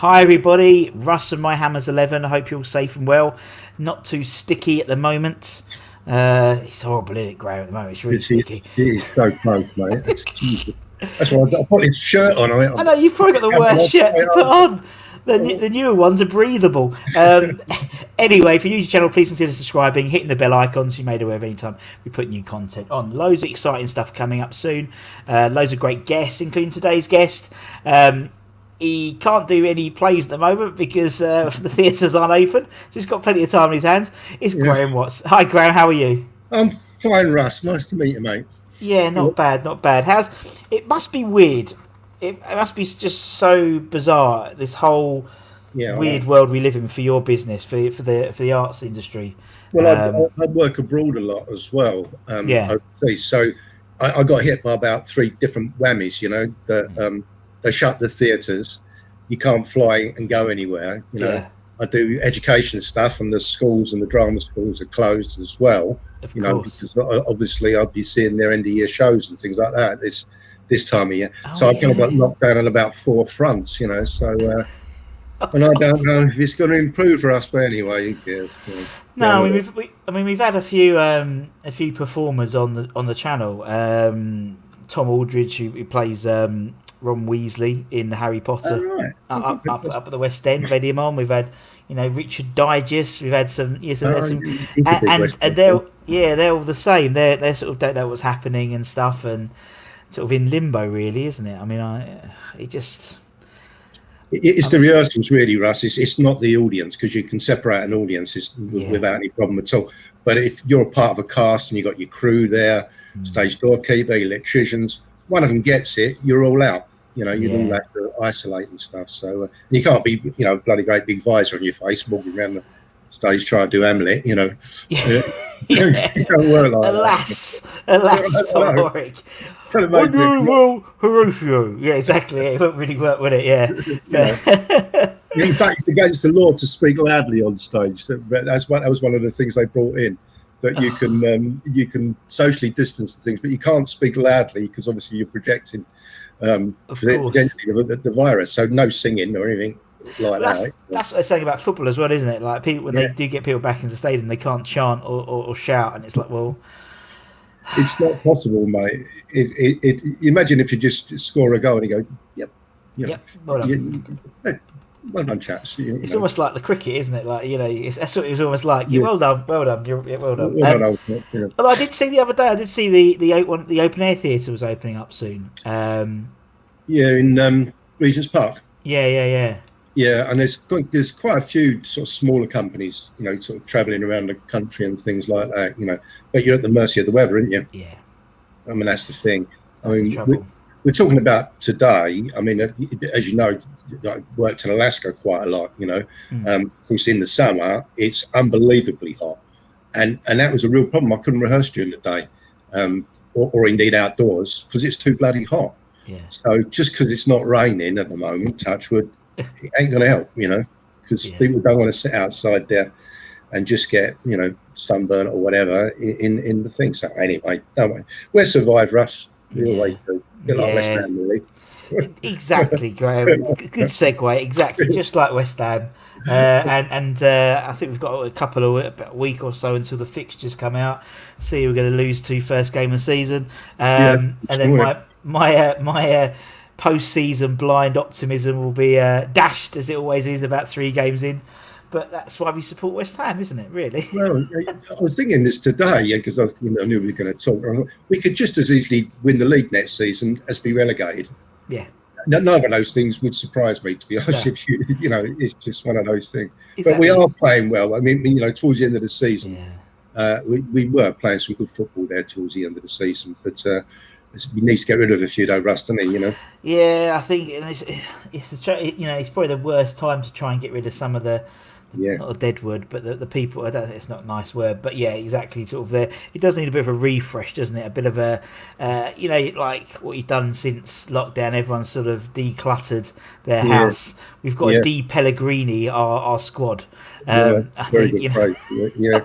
Hi everybody, Russ and My Hammers 11. I hope you're all safe and well. Not too sticky at the moment. It's horrible, isn't it, Graham, at the moment? It's really sticky. It is so close, mate. That's why I put his shirt on. I know, you've probably got the worst shirt to put on. The newer ones are breathable. Anyway, if you're new to the channel, please consider subscribing, hitting the bell icon so you're made aware of any time we put new content on. Loads of exciting stuff coming up soon. Loads of great guests, including today's guest. He can't do any plays at the moment because the theatres aren't open. So he's got plenty of time in his hands. It's Graham Watts. Hi, Graham. How are you? I'm fine, Russ. Nice to meet you, mate. Yeah, not bad, not bad. It must be weird. It must be just so bizarre. This whole weird world we live in for your business, for the arts industry. Well, I work abroad a lot as well. Overseas. So I got hit by about 3 different whammies. You know that. They shut the theatres. You can't fly and go anywhere. You know, I do education stuff, and the schools and the drama schools are closed as well. Of course. Because obviously I'll be seeing their end of year shows and things like that this time of year. So I kind of got knocked down on about 4 fronts. You know, so and I don't know if it's going to improve for us, but anyway. No, we've had a few performers on the channel. Tom Aldridge, who plays Ron Weasley in the Harry Potter, up at the West End. We've had him on. We've had Richard Digest. We've had some and they're all the same. They sort of don't know what's happening and stuff, and sort of in limbo, really, isn't it? I mean, it's the rehearsals, really, Russ. It's not the audience, because you can separate an audience without any problem at all. But if you're a part of a cast and you've got your crew there, stage doorkeeper, electricians, one of them gets it, you're all out. You know, you all have to isolate and stuff. So you can't be, bloody great big visor on your face walking around the stage trying to do Hamlet. You know, you don't work like alas, Warwick. Horatio. Yeah, exactly. It won't really work, would it? Yeah. In fact, it's against the law to speak loudly on stage. So that was one of the things they brought in. That you can socially distance things, but you can't speak loudly because obviously you're projecting the virus. So no singing or anything like that. That's what they're saying about football as well, isn't it? Like people, when they do get people back into the stadium, they can't chant or shout, and it's like, well, it's not possible, mate. Imagine if you just score a goal and you go, yep, well done. Well done, chaps. It's almost like the cricket, isn't it? Like that's what it was almost like. Well done. Well done. Well done. Although I did see the other day, I did see the open air theatre was opening up soon. In Regent's Park. Yeah. Yeah, and there's quite a few sort of smaller companies, sort of travelling around the country and things like that. But you're at the mercy of the weather, aren't you? Yeah. I mean, that's the thing. That's the trouble. We're talking about today. I mean, as you know, I worked in Alaska quite a lot. Of course, in the summer it's unbelievably hot, and that was a real problem. I couldn't rehearse during the day, or indeed outdoors, because it's too bloody hot. Yeah. So just because it's not raining at the moment, touch wood, it ain't going to help. Because people don't want to sit outside there and just get sunburn or whatever in the thing. So anyway, don't worry. We'll survive, Russ. We always do. Like West Ham, really. Exactly, Graham. Good segue. Exactly, just like West Ham. And I think we've got about a week or so until the fixtures come out. See, we're going to lose 2 first game of the season, and then my post-season blind optimism will be dashed, as it always is, about 3 games in. But that's why we support West Ham, isn't it, really? Well, I was thinking this today, because I knew we were going to talk. We could just as easily win the league next season as be relegated. Yeah. None of those things would surprise me, to be honest with you. It's just one of those things. Exactly. But we are playing well. I mean, towards the end of the season, we were playing some good football there towards the end of the season. But we need to get rid of a few, though, Russ, doesn't he? Yeah, I think it's probably the worst time to try and get rid of some of the. Not a dead wood, but the people. I don't think it's not a nice word, but yeah, exactly. Sort of there. It does need a bit of a refresh, doesn't it? A bit of a, like what you've done since lockdown. Everyone's sort of decluttered their house. We've got a de-Pellegrini our squad. I think very good.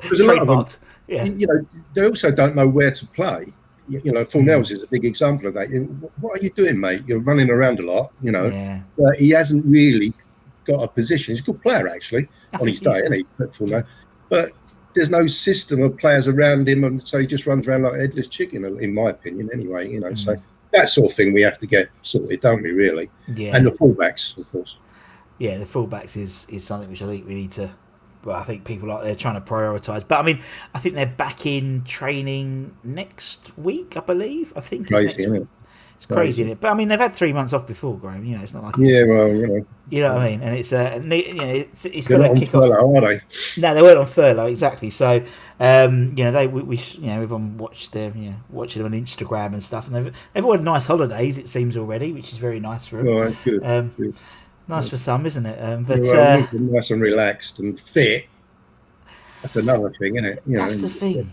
There's a lot of them. They also don't know where to play. Fornells is a big example of that. What are you doing, mate? You're running around a lot, Yeah. He hasn't really got a position. He's a good player, actually, on his day, isn't he? Fornell. But there's no system of players around him, and so he just runs around like a headless chicken, in my opinion, anyway. So that sort of thing we have to get sorted, don't we, really? Yeah. And the fullbacks, of course. Yeah, the fullbacks is something which I think we need to. Well, I think people they're trying to prioritise. But I mean, I think they're back in training next week, I believe. I think it's next week. It's crazy, isn't it? But I mean, they've had 3 months off before, Graham. It's not like well, you know what I mean. And it's it's got to kick off. Are they? No, they weren't on furlough everyone watched them, watching them on Instagram and stuff, and they've all had nice holidays. It seems already, which is very nice for them. Oh, good. Good. Nice for some, isn't it? But nice and relaxed and fit. That's another thing, isn't it? That's the thing,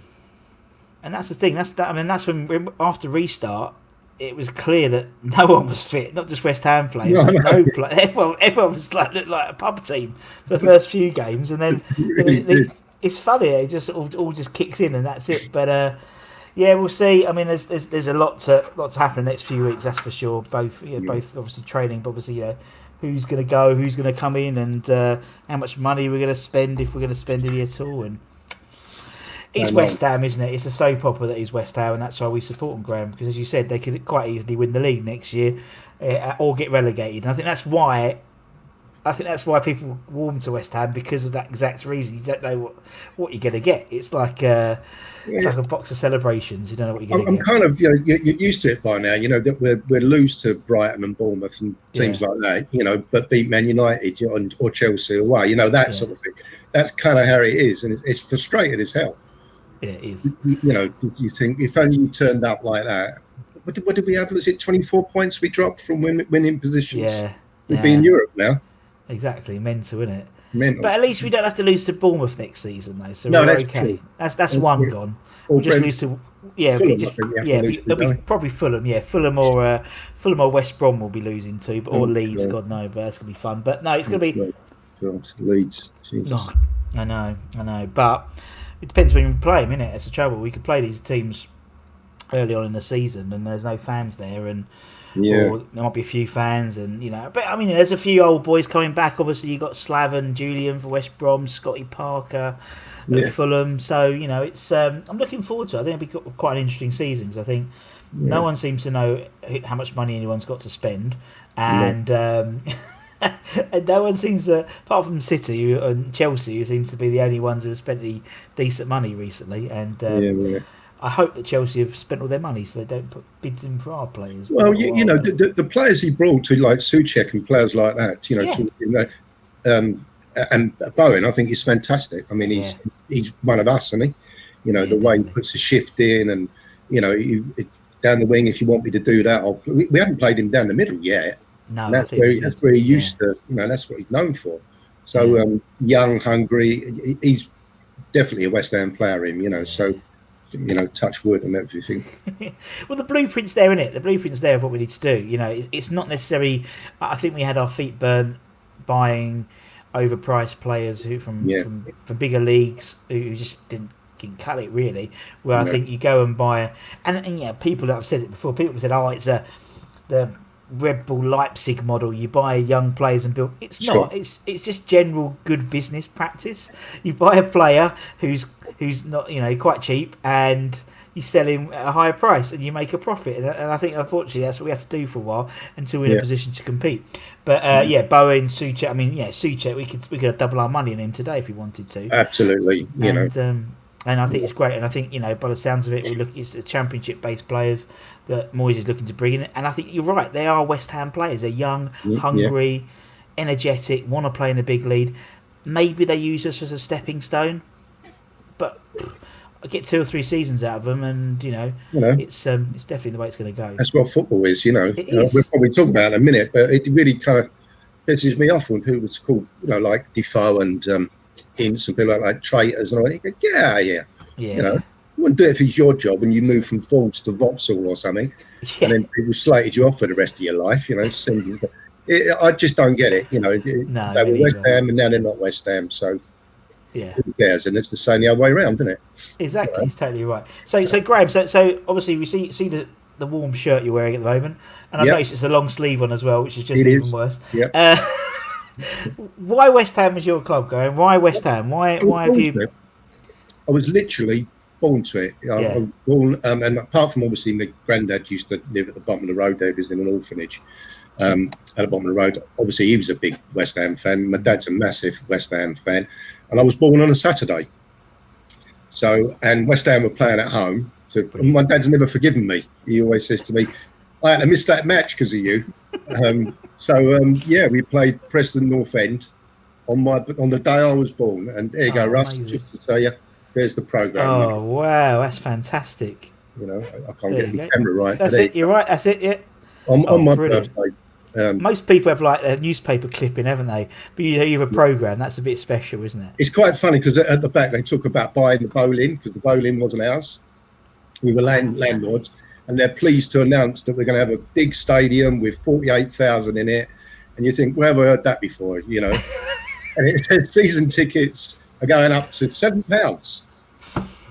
and that's the thing. That's when after restart, it was clear that no one was fit. Not just West Ham players, everyone was looked like a pub team for the first few games, and then it's funny. It just all just kicks in, and that's it. But we'll see. I mean, there's a lot to happen in the next few weeks. That's for sure. Both obviously training, but obviously who's going to go, who's going to come in, and how much money we're going to spend, if we're going to spend any at all. And it's West Ham, isn't it? It's a soap opera that is West Ham, and that's why we support them, Graham, because as you said, they could quite easily win the league next year or get relegated. And I think that's why people warm to West Ham, because of that exact reason. You don't know what you're going to get. It's like it's like a box of celebrations. You don't know what you're going to get. I'm kind of, you're used to it by now. That we're lose to Brighton and Bournemouth and teams like that. But beat Man United or Chelsea away. That sort of thing. That's kind of how it is, and it's frustrating as hell. Yeah, it is. You think if only you turned up like that. What did we have? Was it 24 points we dropped from winning positions? Yeah, we'd be in Europe now. Exactly, mental, isn't it? Mental. But at least we don't have to lose to Bournemouth next season, though. So we're okay. True. That's one gone. We'll just lose to it'll be probably Fulham. Yeah, Fulham or West Brom will be losing to, or Leeds. God no, but that's gonna be fun. But no, it's gonna be Leeds. No, I know, but it depends when you play them, innit? It's the trouble. We could play these teams early on in the season, and there's no fans there, and or there might be a few fans, and But I mean, there's a few old boys coming back. Obviously, you got Slaven, Julian for West Brom, Scotty Parker at Fulham. So it's I'm looking forward to it. I think it'll be quite an interesting season, because I think no one seems to know how much money anyone's got to spend, and. And no one seems to, apart from City and Chelsea, who seems to be the only ones who have spent the decent money recently. And I hope that Chelsea have spent all their money so they don't put bids in for our players. Well, the players he brought to, like Souček and players like that, and Bowen, I think is fantastic. I mean, he's one of us, isn't he? The way he puts the shift in, and down the wing. If you want me to do that, we haven't played him down the middle yet. No, that's where he used to. That's what he's known for. So young, hungry. He's definitely a West Ham player. So touch wood and everything. Well, the blueprint's there, isn't it? The blueprint's there of what we need to do. It's not necessarily. I think we had our feet burnt buying overpriced players from bigger leagues who just didn't cut it really. Where I think you go and buy, and people that have said it before. People have said, it's the Red Bull Leipzig model. You buy young players and build. It's not. It's just general good business practice. You buy a player who's not quite cheap, and you sell him at a higher price, and you make a profit. And I think unfortunately that's what we have to do for a while until we're in a position to compete. But Bowen, Souček. I mean, Souček. We could have double our money in him today if we wanted to. Absolutely. And I think it's great. And I think, by the sounds of it, it's the championship-based players that Moyes is looking to bring in. And I think you're right. They are West Ham players. They're young, hungry, energetic, want to play in the big league. Maybe they use us as a stepping stone. But I get 2 or 3 seasons out of them, and, it's definitely the way it's going to go. That's what football is, It is. We'll probably talk about it in a minute, but it really kind of pisses me off when people was called, like Defoe and... Ince and people like traitors and all that. You go, you wouldn't do it if it's your job and you move from Fords to Vauxhall or something, and then people slated you off for the rest of your life. I just don't get it. They were West Ham and now they're not West Ham. So Yeah. Who cares? And it's the same the other way around, isn't it? Exactly, it's totally right. So Graham, so obviously we see the warm shirt you're wearing at the moment, and I've noticed it's a long sleeve one as well, which is just even worse. Yeah. Why West Ham was your club, Graham? Why West Ham? Why have you? I was literally born to it. I was born, and apart from obviously my granddad used to live at the bottom of the road there, he was in an orphanage at the bottom of the road. Obviously, he was a big West Ham fan. My dad's a massive West Ham fan, and I was born on a Saturday. So, and West Ham were playing at home. So my dad's never forgiven me. He always says to me, "I had to miss that match because of you." We played Preston North End on the day I was born, and there you go, Russ. Amazing. Just to say you, there's the program. Oh wow, that's fantastic. You know, I can't get the camera right. That's it. You're right. That's it. Yeah. On my birthday. Most people have like a newspaper clipping, haven't they? But you have a program. That's a bit special, isn't it? It's quite funny because at the back they talk about buying the bowling because the bowling wasn't ours. We were landlords, and they're pleased to announce that we're going to have a big stadium with 48,000 in it. And you think, where have I heard that before? You know, and it says season tickets are going up to £7.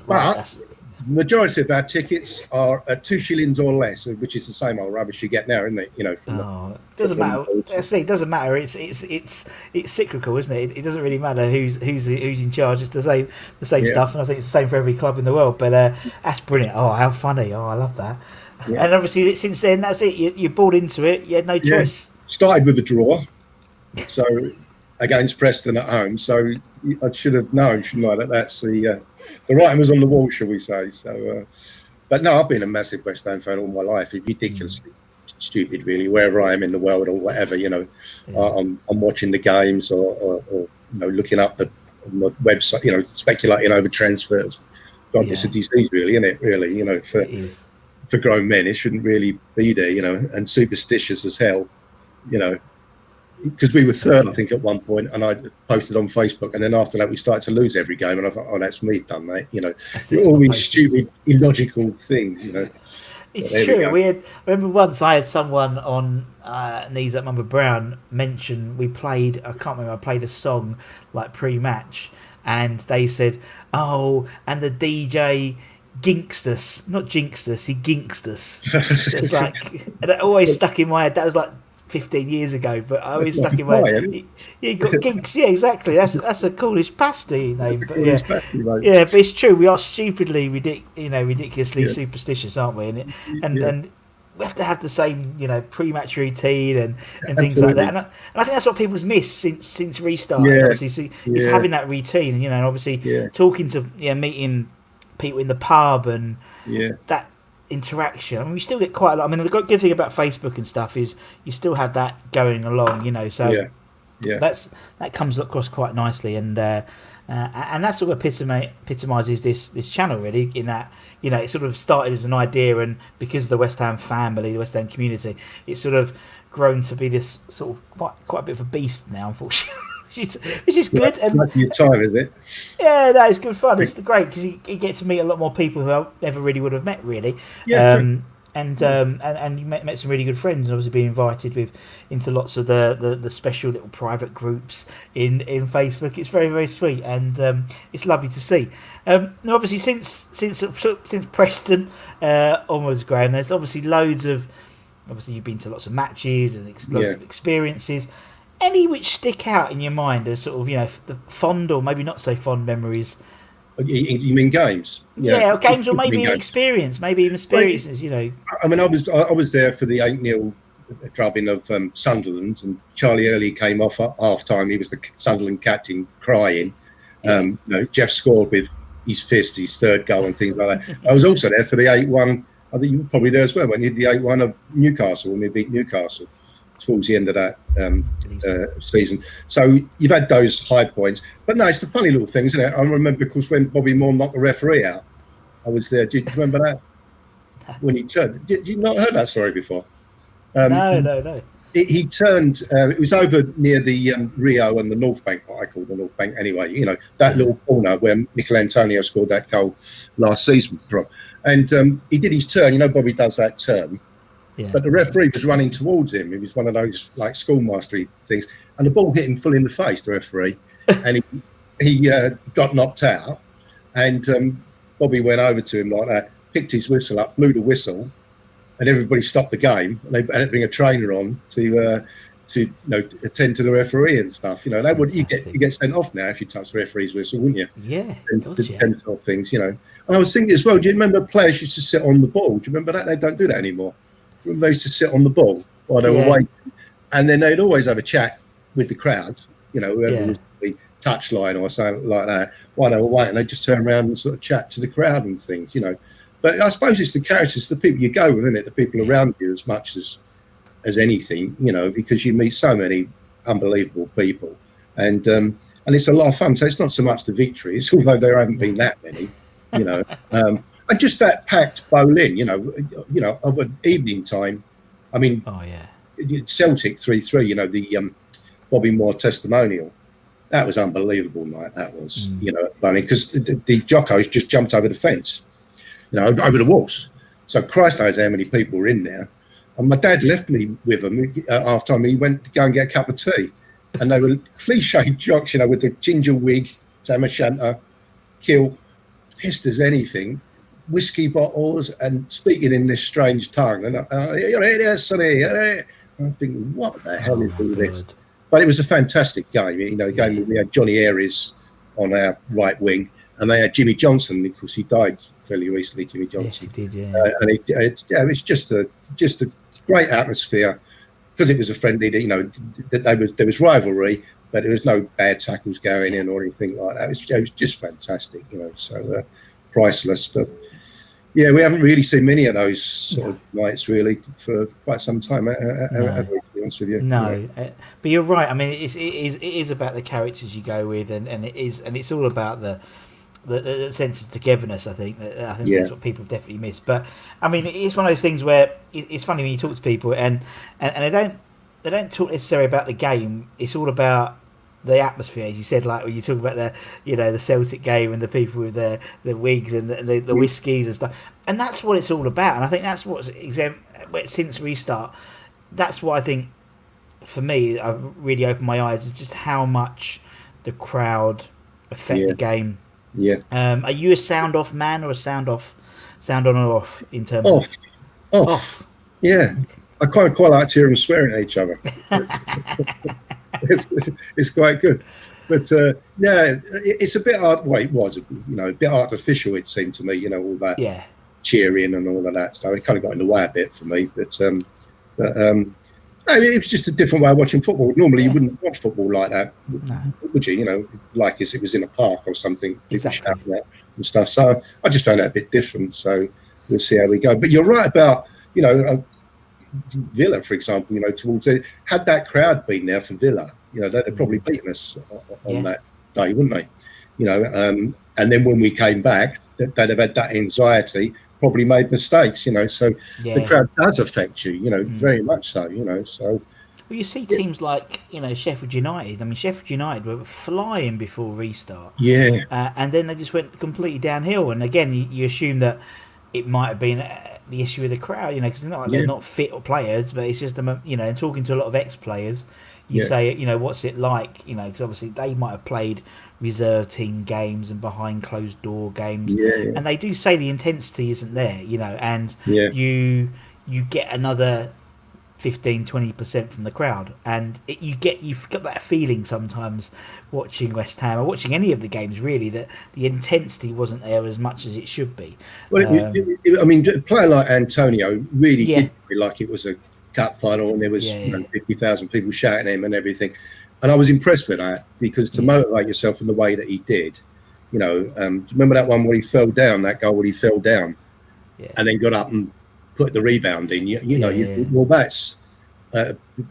But the majority of our tickets are at 2 shillings or less, which is the same old rubbish you get now, isn't it? You know, it doesn't matter. It doesn't matter. It's cyclical, isn't it? It doesn't really matter who's in charge. It's the same stuff, and I think it's the same for every club in the world. But that's brilliant. Oh, how funny! Oh, I love that. Yeah. And obviously, since then, that's it. You're bought into it. You had no choice. Started with a draw, so against Preston at home. So I should have known, shouldn't I? That's the writing was on the wall, shall we say? So, but no, I've been a massive West Ham fan all my life. It's ridiculously stupid, really. Wherever I am in the world or whatever, you know, I'm watching the games or you know, looking up on the website, you know, speculating over transfers. God, it's a disease, really, isn't it? Really, you know, for grown men, it shouldn't really be there, you know, and superstitious as hell, you know. Because we were third, I think, at one point, and I posted on Facebook, and then after that, we started to lose every game, and I thought, "Oh, that's me done, mate." You know, all these stupid, illogical things. You know, it's true. I remember once I had someone on Knees Up Mumber Brown mention I can't remember. I played a song like pre-match, and they said, "Oh, and the DJ." Ginxed us, not jinxed us, he ginxed us. So it's like, and it always stuck in my head. That was like 15 years ago, but I always stuck in my head. He got ginks, yeah, exactly. That's a coolish pasty name, but yeah, but it's true. We are stupidly ridiculously superstitious, aren't we? And we have to have the same, you know, pre-match routine and things like that. And I think that's what people's missed since restart. Yeah. Obviously, is having that routine, and you know, and obviously talking to meeting people in the pub and that interaction. I mean, we still get quite a lot. I mean, the good thing about Facebook and stuff is you still have that going along, you know. So that comes across quite nicely, and that's sort of epitomizes this channel really. In that, you know, it sort of started as an idea, and because of the West Ham family, the West Ham community, it's sort of grown to be this sort of quite a bit of a beast now, unfortunately. Which is good. And your time, is it? Yeah, no, it's good fun. It's great because you get to meet a lot more people who I never really would have met, really. Yeah, and you met some really good friends, and obviously being invited into lots of the special little private groups in Facebook. It's very, very sweet, and it's lovely to see. Now, obviously, since Preston onwards, Graham, there's obviously you've been to lots of matches and lots of experiences. Any which stick out in your mind as sort of, you know, the fond or maybe not so fond memories? You mean games? Yeah, games, or maybe an experience, maybe even experiences. You know, I mean, I was there for the 8-0 drubbing of Sunderland, and Charlie Early came off at half time. He was the Sunderland captain, crying. You know, Jeff scored with his fist, his third goal, and things like that. I was also there for the 8-1. I think you were probably there as well when you did the 8-1 of Newcastle when we beat Newcastle towards the end of that season. So you've had those high points, but no, it's the funny little things, isn't it? I remember, because when Bobby Moore knocked the referee out, I was there. Do you remember that? When he turned, did you not heard that story before? No. He turned. It was over near the Rio and the North Bank, what I call the North Bank anyway. You know, that little corner where Michael Antonio scored that goal last season from. And he did his turn. You know, Bobby does that turn. Yeah. But the referee was running towards him. It was one of those like schoolmastery things, and the ball hit him full in the face. The referee, and he got knocked out, and Bobby went over to him like that, picked his whistle up, blew the whistle, and everybody stopped the game. And they had to bring a trainer on to attend to the referee and stuff. They would you get sent off now if you touch the referee's whistle, wouldn't you? Yeah, and sort of things. And I was thinking as well. Do you remember players used to sit on the ball? Do you remember that? They don't do that anymore. They used to sit on the ball while they were waiting, and then they'd always have a chat with the crowd. Whoever was the touchline or something like that, while they were waiting, they just turn around and sort of chat to the crowd and things. But I suppose it's the characters, the people you go with, isn't it? The people around you as much as anything, because you meet so many unbelievable people, and it's a lot of fun. So it's not so much the victories, although there haven't been that many, and just that packed bowling, of an evening time. I mean, Celtic 3-3, the Bobby Moore testimonial. That was unbelievable night. That was, funny because the jockeys just jumped over the fence, over the walls. So Christ knows how many people were in there. And my dad left me with them after time. He went to go and get a cup of tea. And they were cliched jocks, with the ginger wig, tam o' shanter, kilt, pissed as anything, whiskey bottles, and speaking in this strange tongue. And I'm thinking, what the hell is all this? But it was a fantastic game. We had Johnny Aries on our right wing, and they had Jimmy Johnson, because he died fairly recently. Jimmy Johnson. Yes, he did. Yeah. And it was just a great atmosphere, because it was a friendly. There was rivalry, but there was no bad tackles going in or anything like that. It was just fantastic. So priceless. But yeah, we haven't really seen many of those sort of nights really for quite some time. To be honest with you. No, but you're right. I mean, it is about the characters you go with, and it's all about the sense of togetherness. I think that's what people definitely miss. But I mean, it's one of those things where it's funny when you talk to people, and they don't talk necessarily about the game. It's all about the atmosphere, as you said, like when you talk about the Celtic game and the people with the wigs and the whiskies and stuff, and that's what it's all about. And I think that's what's since restart. That's what I think, for me, I've really opened my eyes, is just how much the crowd affect the game. Yeah. Are you a sound off man or a sound on or off in terms of off? Yeah, I quite like to hear them swearing at each other. it's quite good, but it's a bit art. Well, it was a bit artificial. It seemed to me, all that cheering and all of that. So it kind of got in the way a bit for me. But it was just a different way of watching football. Normally, you wouldn't watch football like that, would you? Like as it was in a park or something, people shouting out and stuff. So I just found that a bit different. So we'll see how we go. But you're right about Villa, for example. Towards it, had that crowd been there for Villa, they'd have probably beaten us on that day, wouldn't they? And then when we came back, they'd have had that anxiety. Probably made mistakes, so the crowd does affect you, very much so, so. Well, you see teams like, Sheffield United. I mean, Sheffield United were flying before restart. Yeah. And then they just went completely downhill. And again, you assume that it might have been the issue with the crowd, because it's not like they're not fit players, but it's just them, and talking to a lot of ex-players, you say, what's it like, because obviously they might have played reserve team games and behind closed door games, and they do say the intensity isn't there, and you get another 15-20% from the crowd, and you've got that feeling sometimes watching West Ham or watching any of the games really, that the intensity wasn't there as much as it should be. Well, I mean, a player like Antonio really did feel like it was a cup final, and there was 50,000 people shouting at him and everything. And I was impressed with that, because to motivate yourself in the way that he did, remember that one where he fell down, that goal where he fell down and then got up and put the rebound in, well, that's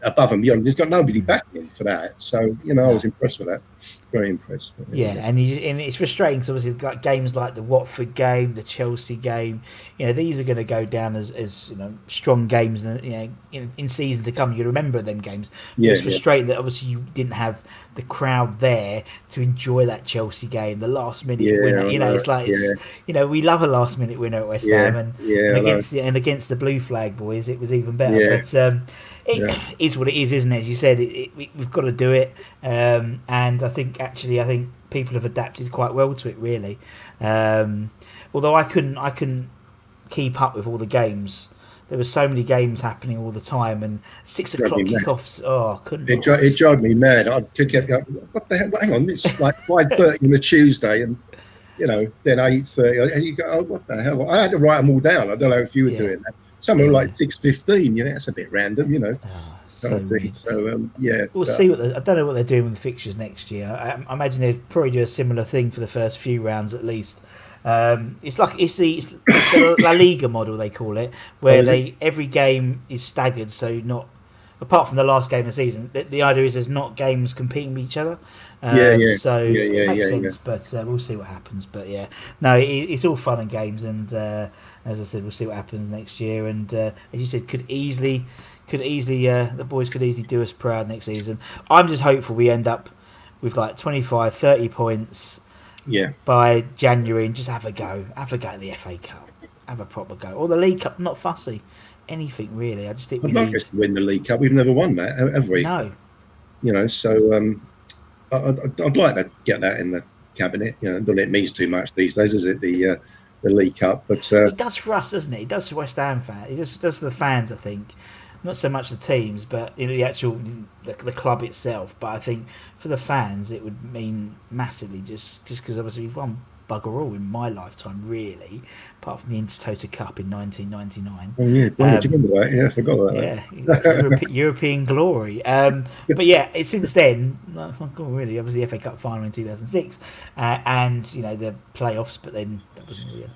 above and beyond. There's got nobody backing him for that. So, I was impressed with that. Very impressed. And it's frustrating, because obviously like games like the Watford game, the Chelsea game, these are going to go down as strong games, and in seasons to come. You remember them games. It's frustrating that obviously you didn't have the crowd there to enjoy that Chelsea game, the last minute winner. It's like we love a last minute winner at West Ham, and against the Blue Flag boys, it was even better. But is what it is, isn't it? As you said, we've got to do it. And I think people have adapted quite well to it, really. Although I couldn't keep up with all the games. There were so many games happening all the time, and 6 o'clock kickoffs. Oh, I couldn't. It drove me mad. I could get going, what the hell? Hang on, it's like 5:30 on a Tuesday, and then 8:30, and you go, oh, what the hell? I had to write them all down. I don't know if you were doing that. Some were like 6:15. That's a bit random, Oh, so we'll see I don't know what they're doing with the fixtures next year. I imagine they'll probably do a similar thing for the first few rounds at least. It's the La Liga model, they call it, where every game is staggered, so not apart from the last game of the season. The idea is there's not games competing with each other. So it makes sense, but we'll see what happens. But it's all fun and games, and as I said, we'll see what happens next year. And as you said, could easily the boys could easily do us proud next season. I'm just hopeful we end up with like 25, 30 points. By January, and just have a go at the FA Cup, have a proper go, or the League Cup. Not fussy, anything really. I just think we need to win the League Cup. We've never won that, have we? No. So I'd like to get that in the cabinet. Not that it means too much these days, is it? The League Cup, but it does for us, doesn't it? It does for West Ham fans. It does for the fans, I think. Not so much the teams, but the actual the club itself. But I think for the fans, it would mean massively, just because obviously we've won bugger all in my lifetime, really, apart from the Intertoto Cup in 1999. Oh yeah, do you remember that? Yeah, I forgot about that. European glory. But since then, really, obviously the FA Cup final in 2006, and the playoffs. But then that wasn't real.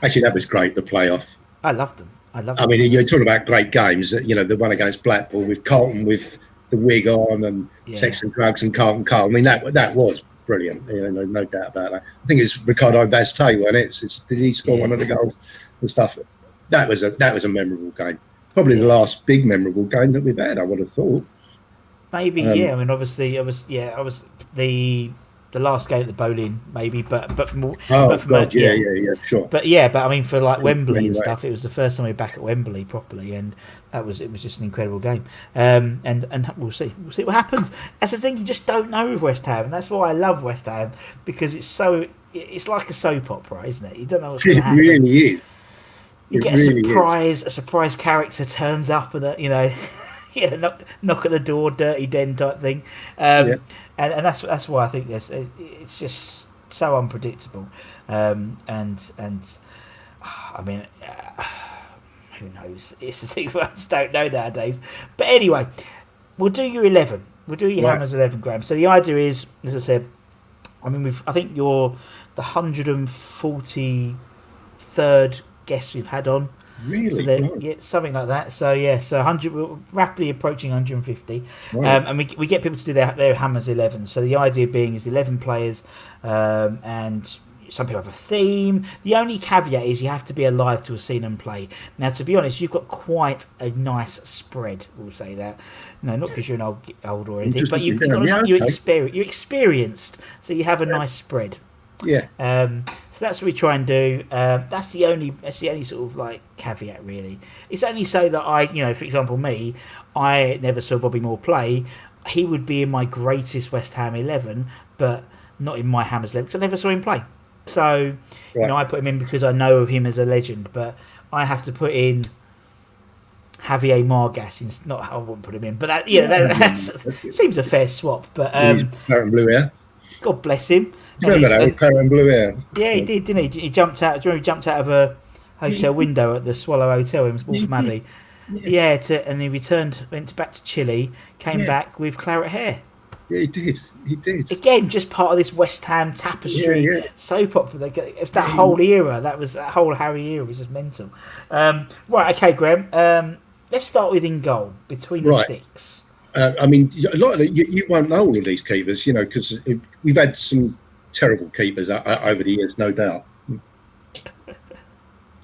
Actually, that was great. The playoff. I loved them. I mean, you're talking about great games. The one against Blackpool with Carlton with the wig on and sex and drugs and Carlton. I mean, that was brilliant. No doubt about that. I think it's Ricardo Vazte, wasn't it? Did he score one of the goals and stuff? That was a memorable game. Probably the last big memorable game that we've had, I would have thought. Maybe, I mean, obviously, I was the last game at the Bowling, maybe, but from sure. But I mean, for like Wembley and stuff, it was the first time we were back at Wembley properly, and it was just an incredible game. And we'll see what happens. That's the thing, you just don't know with West Ham, and that's why I love West Ham, because it's like a soap opera, isn't it? You don't know what's going to happen. It really is. You get a surprise character turns up, and knock at the door, dirty den type thing. And that's why I think it's just so unpredictable, and I mean, who knows? It's the thing I just don't know nowadays. But anyway, we'll do your 11. We'll do your Hammers 11, Graham. So the idea is, as I said, I mean, I think you're the 143rd guest we've had on. Really? So something like that. So 100. We're rapidly approaching 150, and we get people to do their Hammers 11. So the idea being is 11 players, and some people have a theme. The only caveat is you have to be alive to have seen them play. Now, to be honest, you've got quite a nice spread. We'll say that. No, not because you're an old or anything, but you're experienced, so you have a nice spread. Yeah. So that's what we try and do. That's the only sort of like caveat, really. It's only so that for example, me, I never saw Bobby Moore play. He would be in my greatest West Ham 11, but not in my Hammers 11 because I never saw him play. So, I put him in because I know of him as a legend, but I have to put in Javier Margas. I wouldn't put him in, but that seems a fair swap. But Parent blue hair. God bless him. Do you remember that with Parent blue hair? Yeah, he did, didn't he? He jumped out. Do you remember he jumped out of a hotel window at the Swallow Hotel in Wolf Abbey? Yeah, and he went back to Chile, came back with claret hair. Yeah, he did. Again, just part of this West Ham tapestry soap opera. It was that whole era. That whole Harry era was just mental. Right, okay, Graham. Let's start with in goal, between the sticks. I mean, a lot of you won't know all of these keepers, because we've had some terrible keepers over the years, no doubt.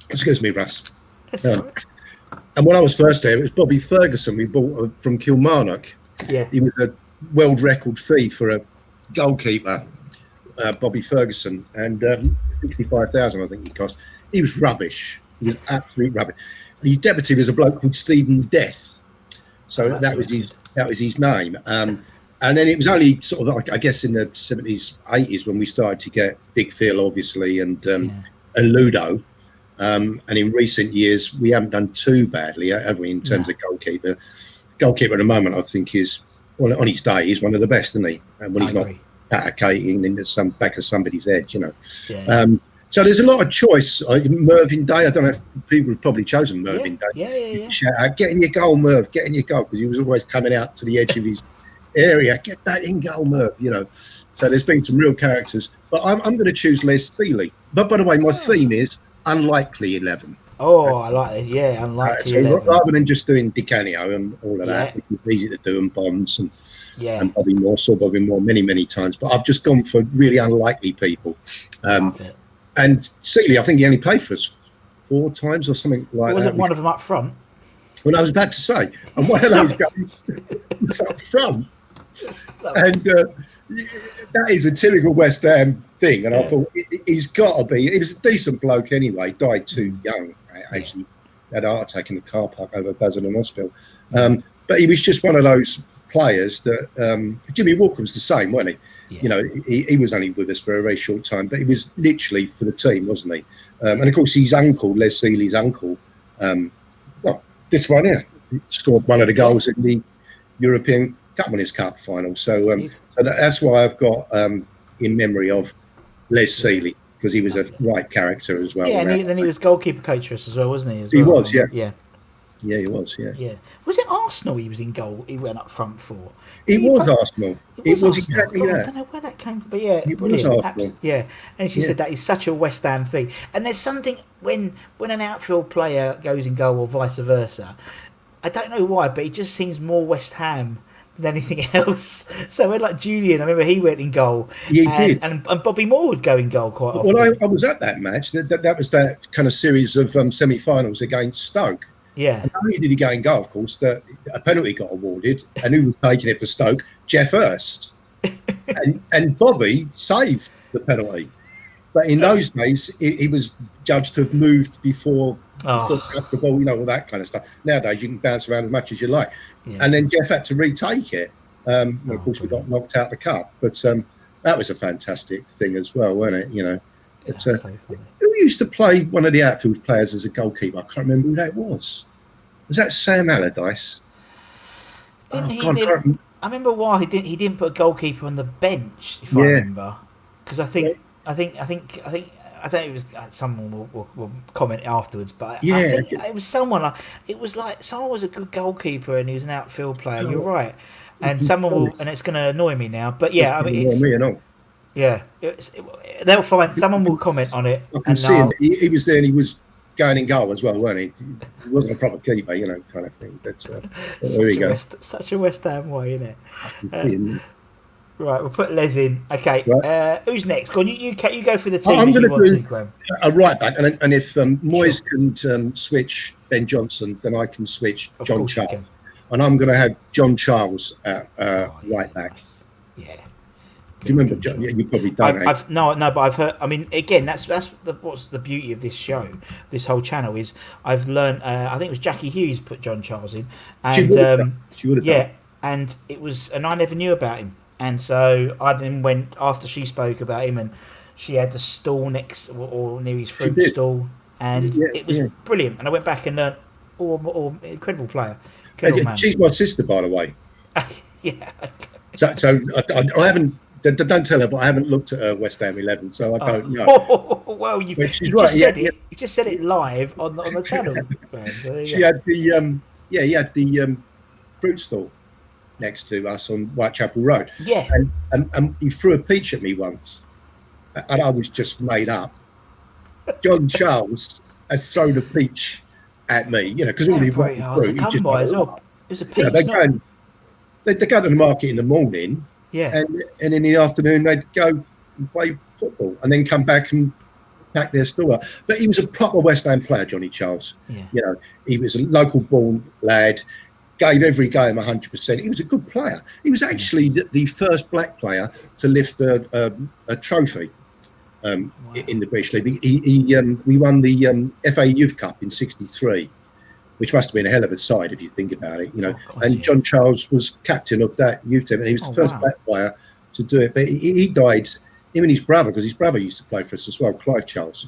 Excuse me, Russ. And when I was first there, it was Bobby Ferguson we bought from Kilmarnock. Yeah. He was a world record fee for a goalkeeper, Bobby Ferguson, and 65,000 I think he cost. He was rubbish. He was absolute rubbish. His deputy was a bloke called Stephen Death. So that was his name. And then it was only sort of, like, I guess, in the 70s, 80s when we started to get Big Phil, obviously, and Ludo. And in recent years, we haven't done too badly, have we, in terms of goalkeeper? Goalkeeper at the moment, I think, is, well, on his day, he's one of the best, isn't he? And when he's not attacking into some back of somebody's head, you know. Yeah. So there's a lot of choice. Mervyn Day, I don't know if people have probably chosen Mervyn Day. Yeah. Shout out, get in your goal, Merv, get in your goal, because he was always coming out to the edge of his area. Get that in goal, Merv, you know. So there's been some real characters. But I'm going to choose Les Seeley. But by the way, my theme is unlikely 11. Oh, I like it. Yeah, unlikely 11. Rather than just doing Di Canio and all of that, which is easy to do, and Bonds and Bobby Moore, saw Bobby Moore many times. But I've just gone for really unlikely people. And Seeley, I think he only played for us 4 times or something like that. Wasn't one of them up front? Well, I was about to say, and one of those guys was up front. And that is a typical West Ham thing. And I thought, he's got to be. He was a decent bloke anyway, died too young, actually. Had a heart attack in the car park over Basildon Hospital. But he was just one of those players that Jimmy Walker was the same, wasn't he? You know, he was only with us for a very short time, but he was literally for the team, wasn't he? And of course, his uncle, Les Seeley's uncle, well, this one here, scored one of the goals in the European Cup Winners' Cup final. So, that's why I've got in memory of Les Seeley, because he was a right character as well. Yeah, and then he was goalkeeper coach for us as well, wasn't he? He was, yeah. Yeah, he was, yeah. Was it Arsenal he was in goal? He went up front for? It was Arsenal. It was exactly that. I don't know where that came from, but yeah, it brilliant. Was yeah, and she said that is such a West Ham thing. And there's something when an outfield player goes in goal or vice versa. I don't know why, but it just seems more West Ham than anything else. So when like Julian, I remember he went in goal. Yeah, he did. And Bobby Moore would go in goal quite often. Well, I was at that match. That was that kind of series of semi-finals against Stoke. Yeah. And not only did he go in goal, of course, that a penalty got awarded, and who was taking it for Stoke? Jeff Hurst. and Bobby saved the penalty. But in those days, he was judged to have moved before the ball, you know, all that kind of stuff. Nowadays, you can bounce around as much as you like. Yeah. And then Jeff had to retake it. Of course, we got knocked out the cup. But that was a fantastic thing as well, wasn't it? You know. It's, who used to play one of the outfield players as a goalkeeper? I can't remember who that was. Was that Sam Allardyce? I remember why he didn't put a goalkeeper on the bench, if I remember, because I think I don't know. It was someone will comment afterwards, but I think it was someone. It was like someone was a good goalkeeper and he was an outfield player. You're right, and someone will, and it's going to annoy me now. But yeah, I mean, it's. Yeah, they'll find someone will comment on it. I can see him. He was there, and he was going in goal as well, weren't he? He wasn't a proper keeper, you know, kind of thing. But there we go. Such a West Ham way, isn't it? Right, we'll put Les in. Okay, right. Who's next? Go on, you go for the team. I'm going to do Graham. A right back, and if Moyes can switch Ben Johnson, then I can switch John Charles, and I'm going to have John Charles at right back. Nice. Yeah. Do you remember? You probably don't. No, but I've heard. I mean, again, that's what's the beauty of this show, this whole channel is I've learned. I think it was Jackie Hughes put John Charles in, and she would have done. And it was, and I never knew about him, and so I then went after she spoke about him, and she had the stall next or near his fruit stall, and it was brilliant. And I went back and learned, incredible player. She's my sister, by the way. Yeah. So I haven't. Don't tell her, but I haven't looked at her West Ham 11, so I don't know. Well, you just said it. You just said it live on the channel. So she had the he had the fruit stall next to us on Whitechapel Road. Yeah, and he threw a peach at me once, and I was just made up. John Charles has thrown a peach at me, you know, because all he wanted to come by as well. It was a peach. They go to the market in the morning. Yeah, and in the afternoon they'd go and play football and then come back and pack their store up. But he was a proper West Ham player, Johnny Charles. Yeah. You know, he was a local born lad, gave every game 100%. He was a good player. He was actually the first black player to lift a trophy in the British League. We won the FA Youth Cup in '63. which must have been a hell of a side if you think about it, you know. Course, and John Charles was captain of that youth team, and he was the first black player to do it. But he died, him and his brother, because his brother used to play for us as well, Clive Charles,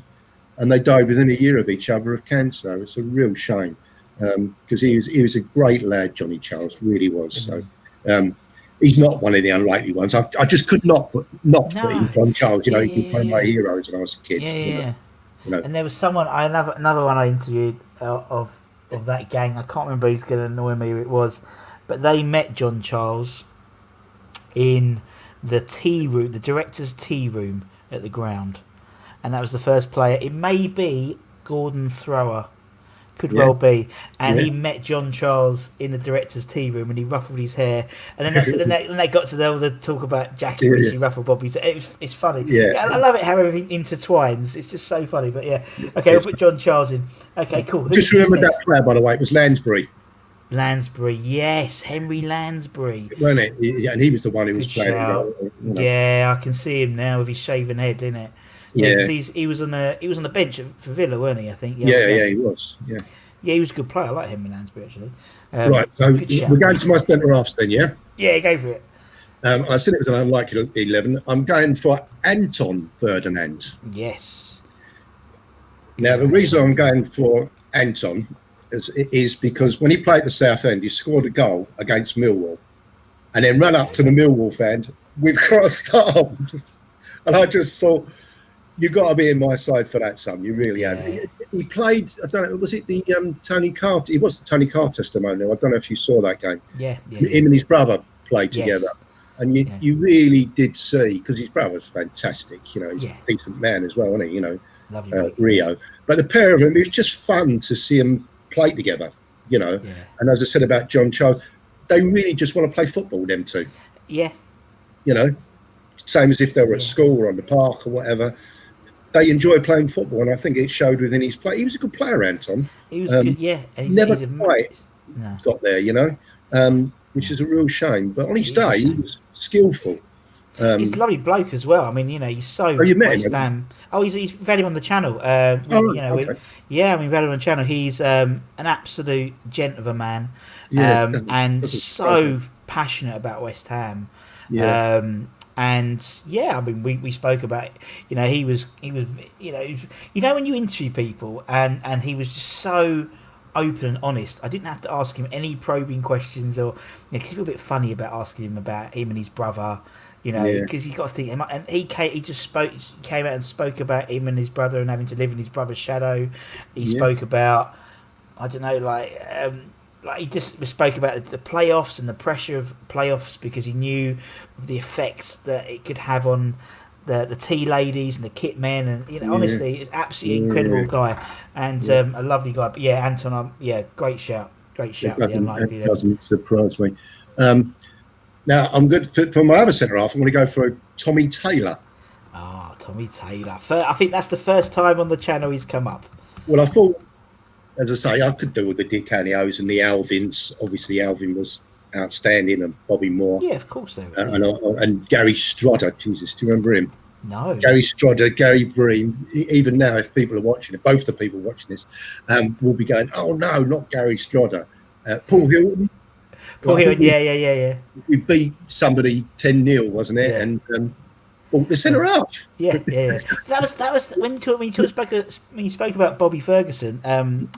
and they died within a year of each other of cancer. It's a real shame, because he was a great lad, Johnny Charles, really was. So he's not one of the unlikely ones. I just could not put in John Charles. You know, he was one of my heroes when I was a kid. You know. And there was someone, another one I interviewed of that gang. I can't remember who's going to annoy me who it was, but they met John Charles in the tea room, the director's tea room at the ground, and that was the first player. It may be Gordon Thrower, could well be, and he met John Charles in the director's tea room, and he ruffled his hair, and then they got to the talk about Jackie when she ruffled Bobby's. It's funny. I love it how everything intertwines. It's just so funny. But okay, we'll put John Charles in. Okay, cool. Just remember that player, by the way. It was Lansbury. Lansbury, yes, Henry Lansbury, wasn't it? And he was the one who was playing. You know. Yeah, I can see him now with his shaven head, isn't it? Yeah, because he was on the bench for Villa, weren't he? I think. Yeah, he was. Yeah, he was a good player. I like Henry Lansbury actually. Right, so we're going to my centre halves then, yeah. Yeah, go for it. I said it was an unlikely 11. I'm going for Anton Ferdinand. Yes. Now the reason I'm going for Anton is because when he played at the Southend, he scored a goal against Millwall, and then ran up to the Millwall fan with crossed arms, and I just thought, you've got to be in my side for that, son. You really have. He played, I don't know, was it the Tony Carter? It was the Tony Carter testimonial. I don't know if you saw that game. Yeah. Him and his brother played together. And you really did see, because his brother was fantastic. You know, he's a decent man as well, wasn't he? You know, Rio. But the pair of them, it was just fun to see them play together, you know. And as I said about John Charles, they really just want to play football, them two. Yeah. You know, same as if they were at school or on the park or whatever. They enjoy playing football, and I think it showed within his play. He was a good player, Anton. He was good, yeah. And never quite got there, you know, which is a real shame. But on his day, he was skillful. He's a lovely bloke as well. I mean, you know, he's so you met West Ham. Oh, we've had him on the channel. You know, we've had him on the channel. He's an absolute gent of a man, and so passionate about West Ham. And I mean, we spoke about, you know, he was, you know, when you interview people and he was just so open and honest. I didn't have to ask him any probing questions, or because he feel a bit funny about asking him about him and his brother, you know, because you got to think. And he came out and spoke about him and his brother and having to live in his brother's shadow. He spoke about, I don't know, like he just spoke about the playoffs and the pressure of playoffs, because he knew the effects that it could have on the tea ladies and the kit men, and you know, honestly, it's absolutely incredible guy, and a lovely guy. But Anton, great shout. It doesn't surprise me. Now I'm good for my other centre half. I'm going to go for Tommy Taylor. Tommy Taylor. I think that's the first time on the channel he's come up. Well, I thought, as I say, I could do with the Dick Canios and the Alvins. Obviously, Alvin was outstanding, and Bobby Moore. Yeah, of course they were. And Gary Strodder. Jesus, do you remember him? No. Gary Strodder, Gary Bream. Even now, if people are watching it, both the people watching this will be going, oh, no, not Gary Strodder. Paul Hilton. Yeah. We beat somebody 10-0, wasn't it? Yeah. And the centre half. Yeah. That was when you spoke about Bobby Ferguson.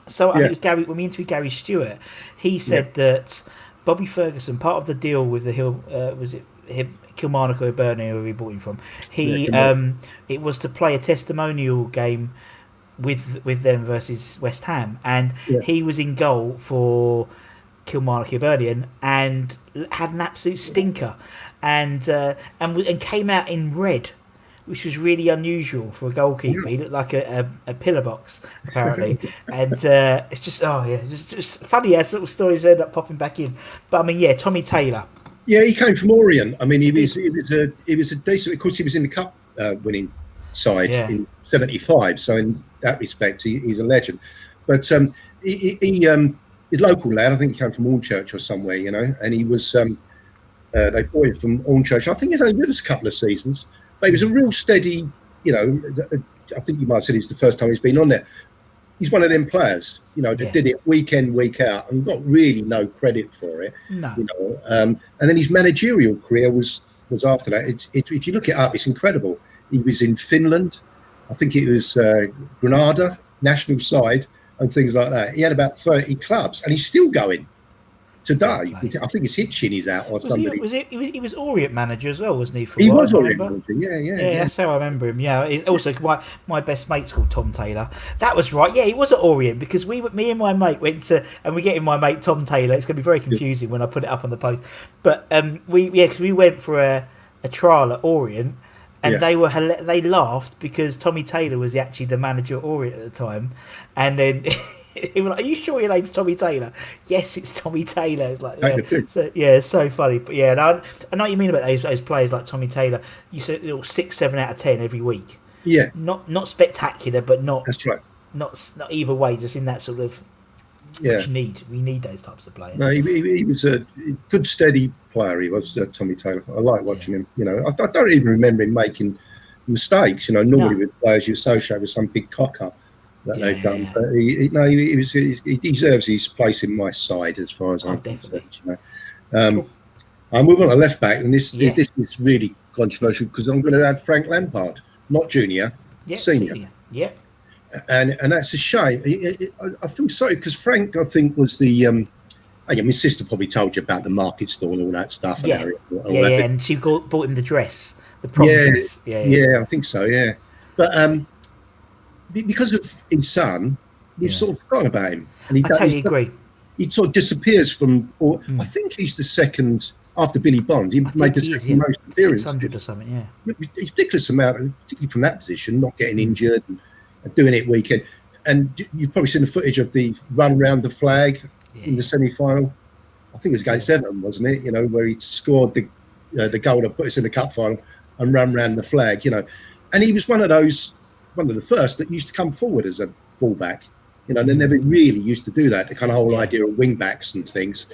So I think it was Gary, when we interviewed Gary Stewart, he said that Bobby Ferguson, part of the deal with the Hill, was it Kilmarnock or Hibernian, where we bought him from? It was to play a testimonial game with them versus West Ham, and he was in goal for Kilmarnock Hibernian and had an absolute stinker, and came out in red, which was really unusual for a goalkeeper. He looked like a pillar box, apparently. And it's just, it's just funny how sort of stories end up popping back in. But I mean, Tommy Taylor. Yeah, he came from Orient. I mean, he was a decent, of course, he was in the cup winning side in '75. So in that respect, he's a legend. But he's local lad. I think he came from Hornchurch or somewhere, you know. And he was, they bought him from Hornchurch. I think he's only with us a couple of seasons. But he was a real steady, you know, I think you might have said it's the first time he's been on there. he's one of them players, you know, that did it week in, week out, and got really no credit for it. No. You know, and then his managerial career was after that. If you look it up, it's incredible. He was in Finland, I think it was Granada national side and things like that. He had about 30 clubs, and he's still going today. I think his Hitchin is out or somebody. He was Orient manager as well, wasn't he? He was Orient manager. Yeah. That's how I remember him. Yeah. Also, my best mate's called Tom Taylor. That was right. Yeah, he was at Orient because me and my mate went to, and we're getting my mate Tom Taylor. It's going to be very confusing when I put it up on the post. But because we went for a trial at Orient. And they laughed because Tommy Taylor was actually the manager at Orient at the time, and then he was like, "Are you sure your name's Tommy Taylor?" Yes, it's Tommy Taylor. It's like, it's so funny. But yeah, I know what you mean about those players like Tommy Taylor. You said 6, 7 out of 10 every week. Yeah, not spectacular, but not. That's right. Not either way, just in that sort of. Yeah, we need those types of players. No, he was a good, steady player. He was Tommy Taylor. I like watching him. You know, I don't even remember him making mistakes. You know, normally with players you associate with some big cock up that they've done. But he deserves his place in my side as far as I'm concerned. You know, cool. I'll move on to left back, and this is really controversial because I'm going to have Frank Lampard, not junior, senior. Yeah. And that's a shame. I feel sorry because Frank, I think, was the. My sister probably told you about the market stall and all that stuff. And she bought him the dress, the prom dress. Yeah, I think so. Yeah, but because of his son, we've sort of forgotten about him. And I totally agree. He sort of disappears from. I think he's the second after Billy Bond. He made the second most appearances. 600 or something. Yeah, it's ridiculous amount, particularly from that position, not getting injured. And doing it weekend, and you've probably seen the footage of the run round the flag in the semi-final. I think it was against Everton, wasn't it? You know, where he scored the goal that put us in the cup final and run round the flag. You know, and he was one of the first that used to come forward as a fullback. You know, and they never really used to do that. The kind of whole idea of wing backs and things.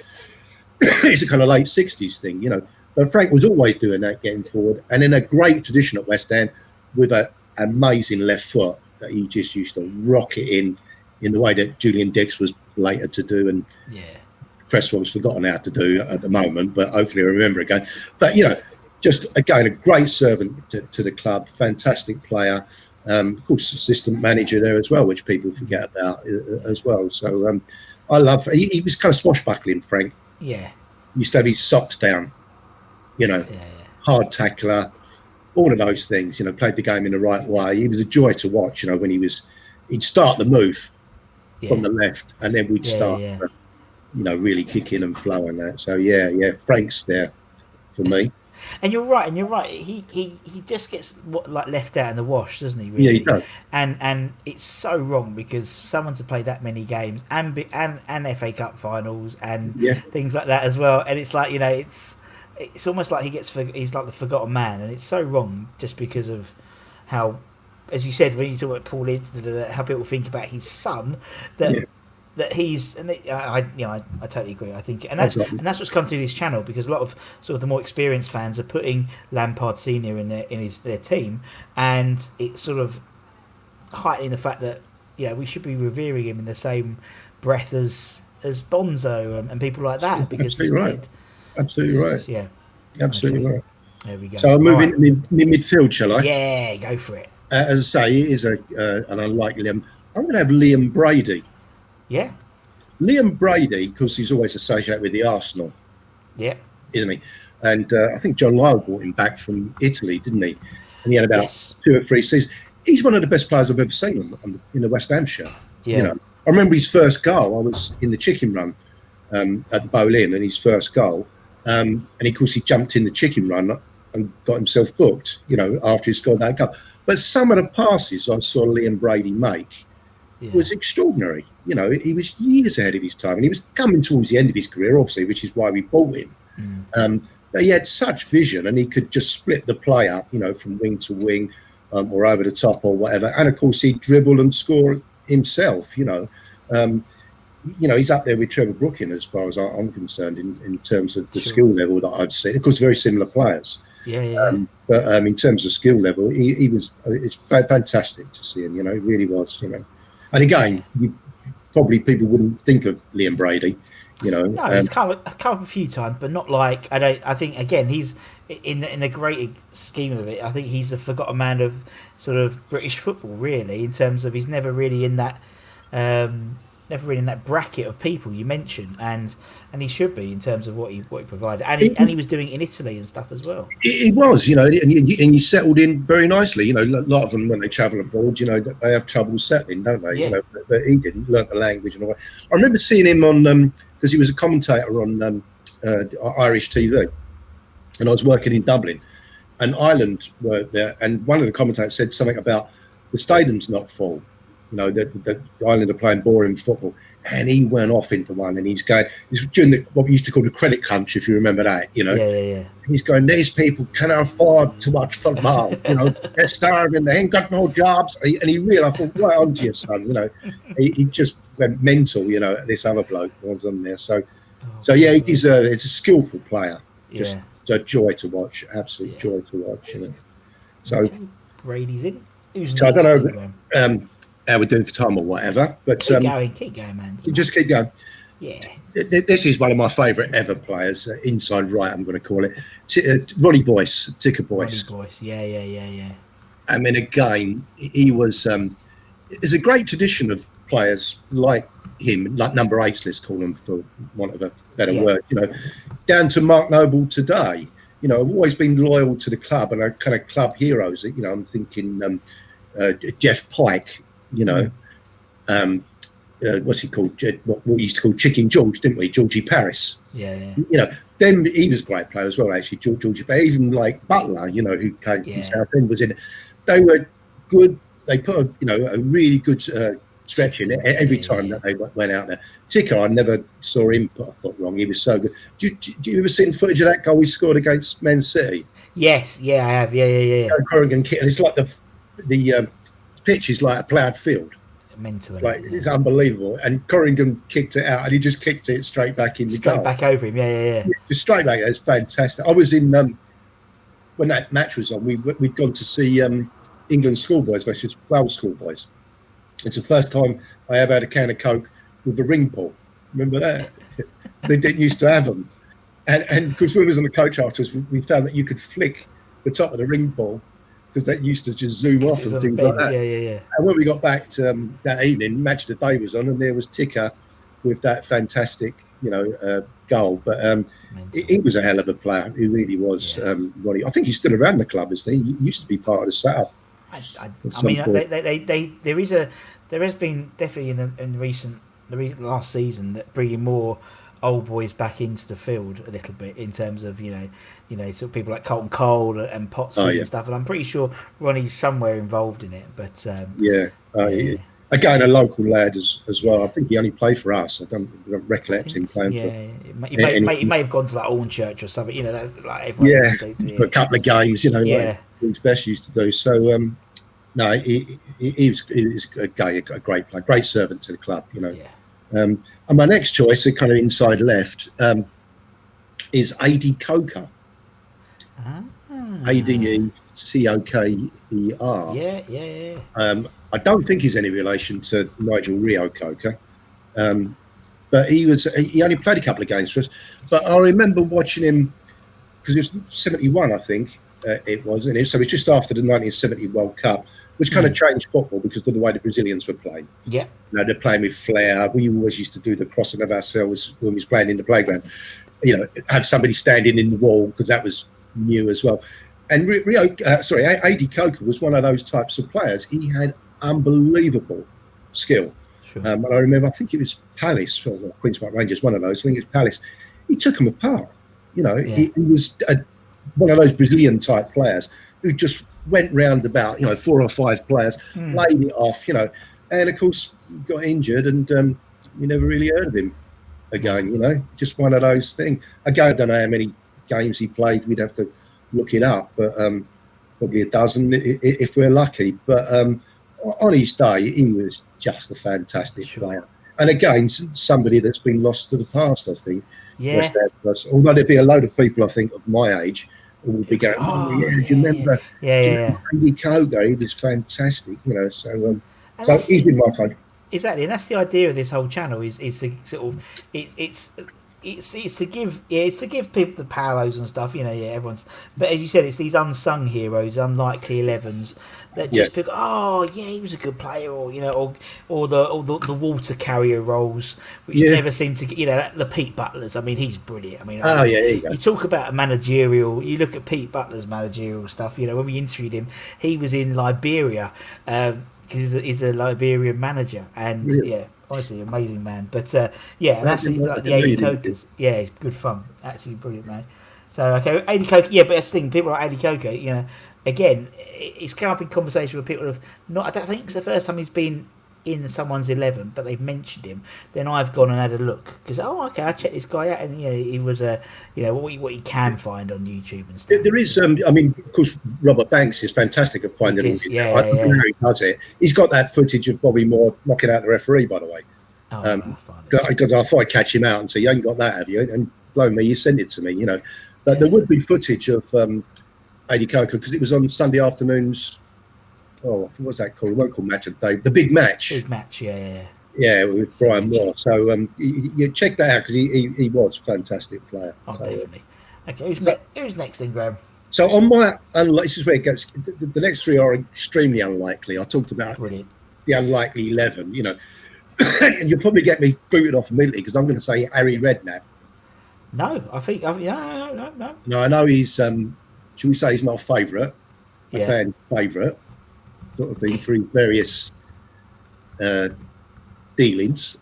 It's a kind of late '60s thing, you know. But Frank was always doing that, getting forward, and in a great tradition at West Ham with an amazing left foot. That he just used to rock it in the way that Julian Dix was later to do, and Cresswell's forgotten how to do at the moment, but hopefully I remember again. But you know, just again a great servant to the club, fantastic player, of course assistant manager there as well, which people forget about as well. So I love. He was kind of swashbuckling, Frank. Yeah, he used to have his socks down, you know, hard tackler. All of those things, you know, played the game in the right way. He was a joy to watch, you know, when he'd start the move from the left and then we'd start, you know, really kicking and flowing that. So, Frank's there for me. And you're right. He just gets left out in the wash, doesn't he? Really? Yeah, he does. And it's so wrong because someone to play that many games and FA Cup finals and things like that as well. And it's like, you know, it's almost like he's like the forgotten man, and it's so wrong just because of how, as you said, when you talk about Paul Ince, how people think about his son, that he's, and I totally agree. I think, and that's what's come through this channel because a lot of sort of the more experienced fans are putting Lampard Senior in their team, and it's sort of heightening the fact that we should be revering him in the same breath as Bonzo and people like that because he's played. Absolutely right. Absolutely right. There we go. So I'll move into midfield, shall I? Yeah, go for it. As I say, it is an unlikely. I'm going to have Liam Brady. Yeah. Liam Brady, because he's always associated with the Arsenal. Yeah. Isn't he? And I think John Lyle brought him back from Italy, didn't he? And he had about 2 or 3 seasons. He's one of the best players I've ever seen in the West Ham shirt. Yeah. You know, I remember his first goal. I was in the chicken run at the Boleyn, and his first goal. And of course, he jumped in the chicken run and got himself booked, you know, after he scored that goal. But some of the passes I saw Liam Brady make was extraordinary. You know, he was years ahead of his time, and he was coming towards the end of his career, obviously, which is why we bought him. But he had such vision, and he could just split the play up, you know, from wing to wing or over the top or whatever. And of course, he'd dribble and score himself, you know. He's up there with Trevor Brooking as far as I'm concerned in terms of the skill level that I've seen. Of course, very similar players. But in terms of skill level, it's fantastic to see him. You know, it really was. You know, And again, probably people wouldn't think of Liam Brady, you know. No, he's come up a few times, but not like I think again he's in the great scheme of it. I think he's a forgotten man of sort of British football, really, in terms of he's never really in that bracket of people you mentioned, and he should be in terms of what he provided, and he was doing it in Italy and stuff as well. He was, you know, and you settled in very nicely. You know, a lot of them when they travel abroad, you know, they have trouble settling, don't they? Yeah. You know, but he didn't learn the language and all that. I remember seeing him on because he was a commentator on Irish TV, and I was working in Dublin, and Ireland were there, and one of the commentators said something about the stadium's not full. You know, the Ireland are playing boring football, and he went off into one, and he's during what we used to call the credit crunch, if you remember that. You know, yeah. He's going, these people can't afford to watch football. You know, they're starving, they ain't got no jobs, and he really, I thought, right on to you, son. You know, he just went mental. You know, this other bloke was on there, so yeah, it's a skillful player, just a joy to watch, absolute joy to watch. You know, so Brady's in. So I don't know. How we're doing for time or whatever, but keep going, man. Just keep going. Yeah, this is one of my favourite ever players, inside right. I'm going to call it Ronnie Boyce, Ticker Boyce. Ronnie Boyce, yeah. I mean, again, he was. There's a great tradition of players like him, like number 8s, let's call them for want of a better word. You know, down to Mark Noble today. You know, I've always been loyal to the club and kind of club heroes. You know, I'm thinking Jeff Pike. You know, what's he called? What we used to call Chicken George, didn't we? Georgie Paris. Yeah. You know, then he was a great player as well, actually. Georgie Paris, even like Butler, you know, who came from Southend, was in it. They were good. They put a really good stretch in it every time that they went out there. Ticker, I never saw him put a foot wrong. He was so good. Do you ever see the footage of that goal he scored against Man City? Yes, I have. Yeah. Corrigan kick, and it's like the pitch is like a ploughed field. Mental. It's unbelievable. And Corrigan kicked it out, and he just kicked it straight back in the goal. Straight back over him. Yeah. Just straight back. It's fantastic. I was in when that match was on. We'd gone to see England schoolboys versus Wales schoolboys. It's the first time I ever had a can of Coke with the ring pull. Remember that? They didn't used to have them. And because we was on the coach afterwards, we found that you could flick the top of the ring pull, because that used to just zoom off and things like that. Yeah. And when we got back to, that evening, Match of the Day was on, and there was Ticker with that fantastic, goal. But he was a hell of a player. He really was. Ronnie. I think he's still around the club, isn't he? He used to be part of the setup. I mean, there has been definitely in the last season that bringing more old boys back into the field a little bit in terms of sort of people like Colton Cole and Potsy and stuff, and I'm pretty sure Ronnie's somewhere involved in it. But again, a local lad as well. I think he only played for us. I don't recollect him playing for. He may have gone to like Hornchurch or something. That's like everyone for a couple of games. Like Bruce Best used to do. So no, he was a great player, great servant to the club. And my next choice, a kind of inside left, is A.D. Coker. A-D-E-C-O-K-E-R. Yeah. I don't think he's any relation to Nigel Rio Coker, but he only played a couple of games for us. But I remember watching him because it was 71, I think it was, and so it was just after the 1970 World Cup, which kind of changed football because of the way the Brazilians were playing. Yeah. They're playing with flair. We always used to do the crossing of ourselves when we was playing in the playground. Have somebody standing in the wall, because that was new as well. And A.D. Coker was one of those types of players. He had unbelievable skill. Sure. And I remember, I think it was Palace, or Queen's Park Rangers, one of those. I think it's Palace. He took them apart. He was one of those Brazilian type players who just went round about, 4 or 5 players, laid it off, and of course got injured, and we never really heard of him again. Just one of those things. Again, I don't know how many games he played. We'd have to look it up, but probably a dozen if we're lucky. But on his day, he was just a fantastic player. And again, somebody that's been lost to the past, I think. Yeah. Although there'd be a load of people, I think, of my age who would be going, do you remember? Yeah. Andy Coker, he was fantastic, so he's in my phone. exactly, and that's the idea of this whole channel is to sort of it's to give it's to give people the Palos and stuff, everyone's, but as you said, it's these unsung heroes, unlikely 11s that just pick, oh yeah, he was a good player, or the water carrier roles which never seem to get, the Pete Butlers. I mean, he's brilliant. I mean, there you go. You talk about a managerial, you look at Pete Butler's managerial stuff, when we interviewed him, he was in Liberia, because he's a Liberian manager, and honestly, amazing man. But and that's like the 80 Cokers. Yeah, it's good fun. Absolutely brilliant, man. So, okay, 80 Coker. Yeah, but that's the thing. People like 80 Coker, again, it's come up in conversation with people who have not. I don't think it's the first time he's been in someone's 11, but they've mentioned him. Then I've gone and had a look because okay, I checked this guy out, and he was what you can find on YouTube and stuff. There is, of course, Robert Banks is fantastic at finding all. I don't know how he does it. He's got that footage of Bobby Moore knocking out the referee, by the way. Because I thought I'd catch him out and say, "You ain't got that, have you?" And blow me, you send it to me, But there would be footage of Adi Coker because it was on Sunday afternoons. Oh, what's that called? It won't call Match of the Day. The Big Match. Big Match, yeah. Yeah, with Brian Moore. So you check that out because he was a fantastic player. Oh, so, definitely. Okay, who's next then, Graham? So on my this is where it gets. The next three are extremely unlikely. I talked about the unlikely 11. And you'll probably get me booted off immediately because I'm going to say Harry Redknapp. No, I think no. No, I know he's. Should we say he's not a favourite? A fan favourite. Sort of thing through various dealings,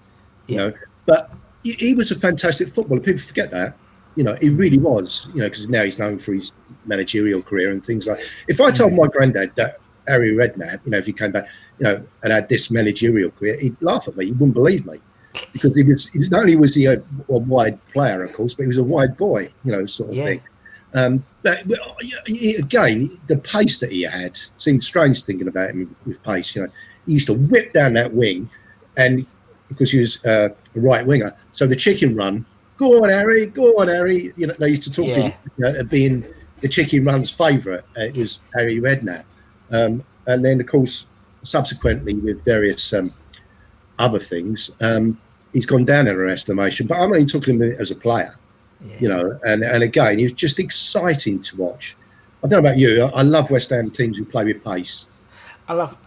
But he was a fantastic footballer. People forget that, he really was, because now he's known for his managerial career and things like. If I told my granddad that Harry Redknapp, if he came back, and had this managerial career, he'd laugh at me. He wouldn't believe me because not only was he a wide player, of course, but he was a wide boy, sort of thing. But again, the pace that he had seemed strange thinking about him with pace. He used to whip down that wing, and because he was a right winger, so the chicken run, go on Harry. They used to talk of being the chicken run's favourite. It was Harry Redknapp, and then of course subsequently with various other things, he's gone down in our estimation. But I'm only talking as a player. And again, he was just exciting to watch. I don't know about you. I love West Ham teams who play with pace. I love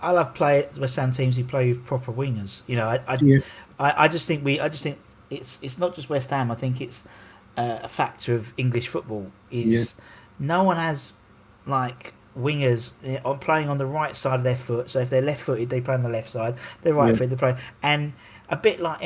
West Ham teams who play with proper wingers. I just think it's not just West Ham. I think it's a factor of English football is no one has like wingers playing on the right side of their foot. So if they're left-footed, they play on the left side. They're right-footed, they play, and a bit like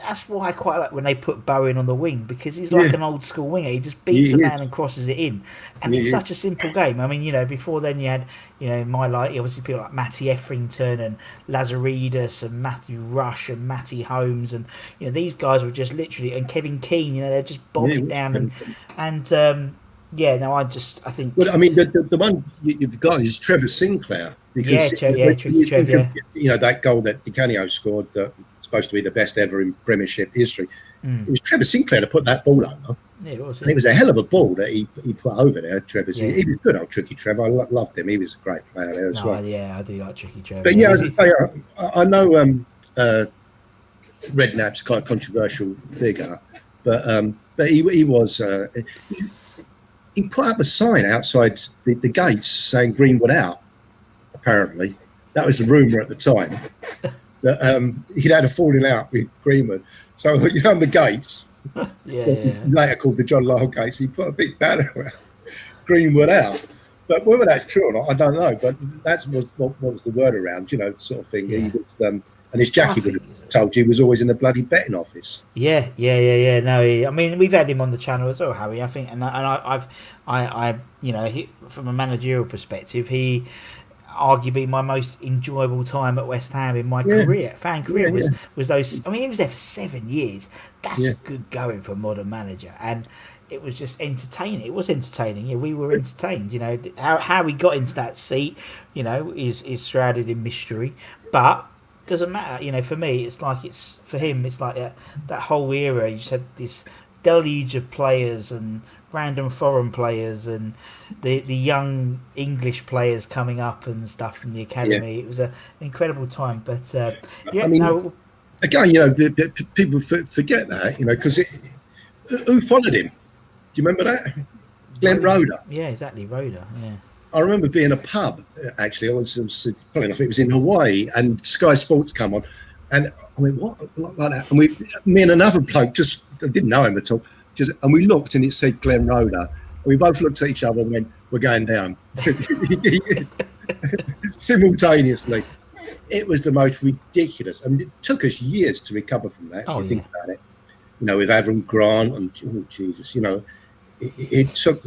that's why I quite like when they put Bowen on the wing because he's like an old school winger. He just beats a man and crosses it in, and it's such a simple game. I mean, before then you had, obviously people like Matty Etherington and Lazaridis and Matthew Rush and Matty Holmes, and these guys were just literally, and Kevin Keane. They're just bombing down and I think. Well, I mean, the one you've got is Trevor Sinclair. Because Tricky Trev. That goal that Di Canio scored that supposed to be the best ever in Premiership history. It was Trevor Sinclair to put that ball over. Yeah, it was. And it was a hell of a ball that he put over there. Trevor, he was good, old Tricky Trevor. I loved him. He was a great player there as well. Yeah, I do like Tricky Trevor. But I know Redknapp's quite a controversial figure, but he was. He put up a sign outside the gates saying Greenwood out. Apparently, that was the rumour at the time. That he'd had a falling out with Greenwood. So on the gates, later called the John Lyle gates, he put a big banner around Greenwood out. But whether that's true or not, I don't know. But that was what was the word around, sort of thing. He was, and his Jackie would have told you he was always in the bloody betting office. Yeah. No, I mean, we've had him on the channel as well, Harry. I think, and I've from a managerial perspective, he. Arguably my most enjoyable time at West Ham in my fan career was those. I mean, he was there for 7 years. That's good going for a modern manager, and it was just entertaining. It was entertaining. Yeah, we were entertained. How we got into that seat, is shrouded in mystery, but doesn't matter. For me, it's like for him. It's like that whole era. You just had this deluge of players and random foreign players and the young English players coming up and stuff in the academy. It was an incredible time. But I mean, again, people forget that, because who followed him? Do you remember that? Glenn Roeder. Yeah, exactly, Roeder. Yeah. I remember being in a pub, actually. I was funny enough, it was in Hawaii, and Sky Sports come on, and I went, what, like that? And me and another bloke, just didn't know him at all, and we looked, and it said Glenn Roeder. And we both looked at each other and went, we're going down. Simultaneously. It was the most ridiculous. I mean, it took us years to recover from that, if you think about it. With Avram Grant and, oh, Jesus, it took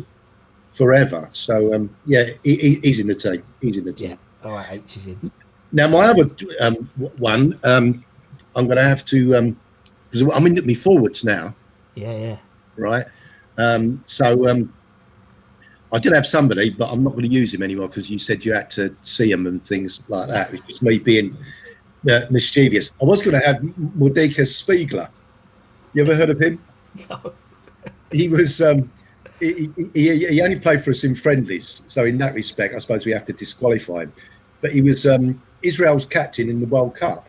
forever. So, he's in the team. He's in the team. Yeah, all right, H is in. Now, my other one, I'm going to have to, because I'm in my forwards now. Yeah. Right? So, I did have somebody, but I'm not going to use him anymore because you said you had to see him and things like that. It was me being mischievous. I was going to have Mordecai Spiegler. You ever heard of him? No. He was he only played for us in friendlies, so in that respect, I suppose we have to disqualify him. But he was Israel's captain in the World Cup.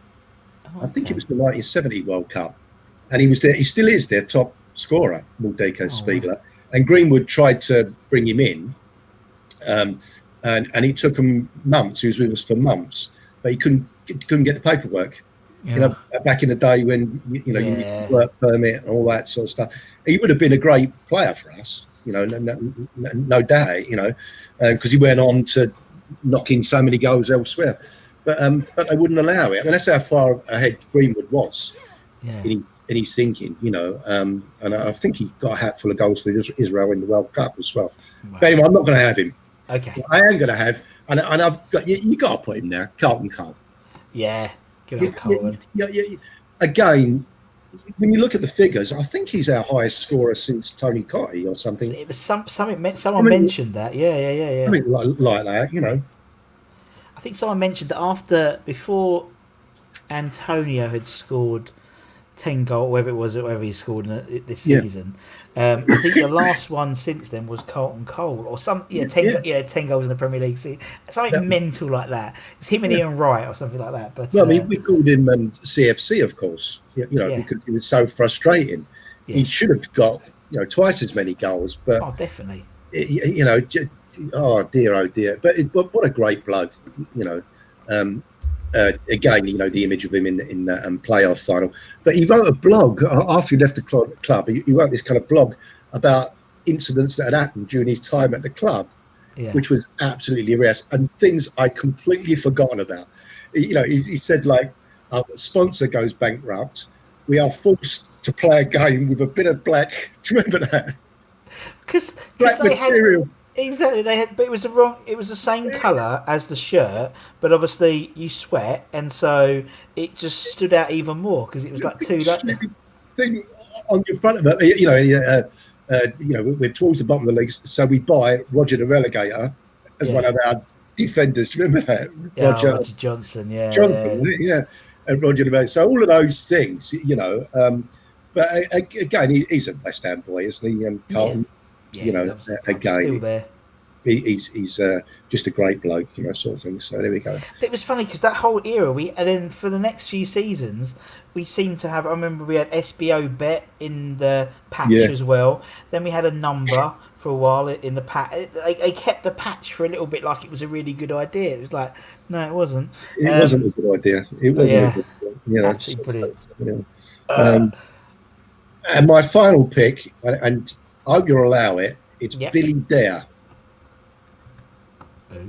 Oh, I think it was the 1970 World Cup, and he was there. He still is their top scorer, Mordecai Spiegler. Wow. And Greenwood tried to bring him in, and it took him months. He was with us for months, but he couldn't get the paperwork. Yeah. Back in the day when you work permit and all that sort of stuff, he would have been a great player for us. No doubt. Because he went on to knock in so many goals elsewhere, but they wouldn't allow it. I mean, that's how far ahead Greenwood was in his thinking. And I think he got a hatful of goals for Israel in the World Cup as well. Wow. But anyway, I'm not going to have him. Okay, I am going to have, and I've got you got to put him now, Carlton Cole. Yeah. Again, when you look at the figures, I think he's our highest scorer since Tony Cottee or something. It was someone mentioned that. Yeah. I mean, like that, I think someone mentioned that before Antonio had scored 10 goals, whatever he scored this season. I think the last one since then was Carlton Cole or 10 goals in the Premier League. Something mental like that. It's him and Ian Wright or something like that. But I mean, we called him CFC, of course. Because it was so frustrating. Yeah. He should have got twice as many goals. But definitely. Oh dear. But what a great bloke. Again, the image of him in that playoff final. But he wrote a blog after he left the club. He wrote this kind of blog about incidents that had happened during his time at the club, which was absolutely hilarious and things I completely forgotten about. He said, like, our sponsor goes bankrupt. We are forced to play a game with a bit of black. Do you remember that? Because black material. Exactly, but it was the same colour as the shirt, but obviously you sweat, and so it just stood out even more because it was like two thing on your front of it. We're towards the bottom of the league, so we buy Roger the Relegator as one of our defenders. Do you remember that? Roger Johnson, and Roger the Relegator. So all of those things, but again, he's a West Ham boy, isn't he? Carlton. Again, still there. He's just a great bloke, sort of thing. So there we go. It was funny because that whole era, and then for the next few seasons, we seemed to have. I remember we had SBO Bet in the patch as well. Then we had a number for a while in the patch. They kept the patch for a little bit, like it was a really good idea. It was like, no, it wasn't. It wasn't a good idea. It wasn't. Absolutely brilliant. And my final pick, and I hope you'll allow it. It's Billy Dare.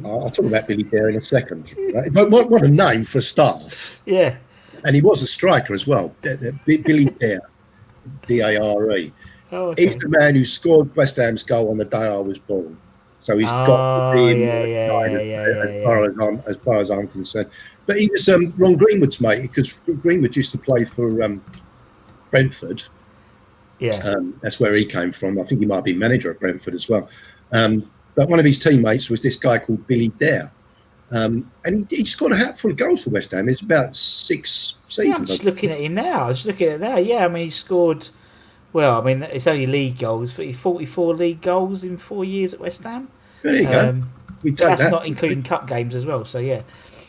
I'll talk about Billy Dare in a second. Right? But what a name for a staff. Yeah. And he was a striker as well. Billy Dare, D-A-R-E. Oh, okay. He's the man who scored West Ham's goal on the day I was born. So he's got to be as far as I'm concerned. But he was Ron Greenwood's mate because Greenwood used to play for Brentford. Yeah, that's where he came from. I think he might be manager at Brentford as well. But one of his teammates was this guy called Billy Dare. And he scored a hatful of goals for West Ham. It's about 6 seasons. Yeah, I'm just looking at him now. Yeah, I mean, he scored, Well, I mean, it's only league goals. 44 league goals in 4 years at West Ham. There you go. But that's not including cup games as well. So yeah.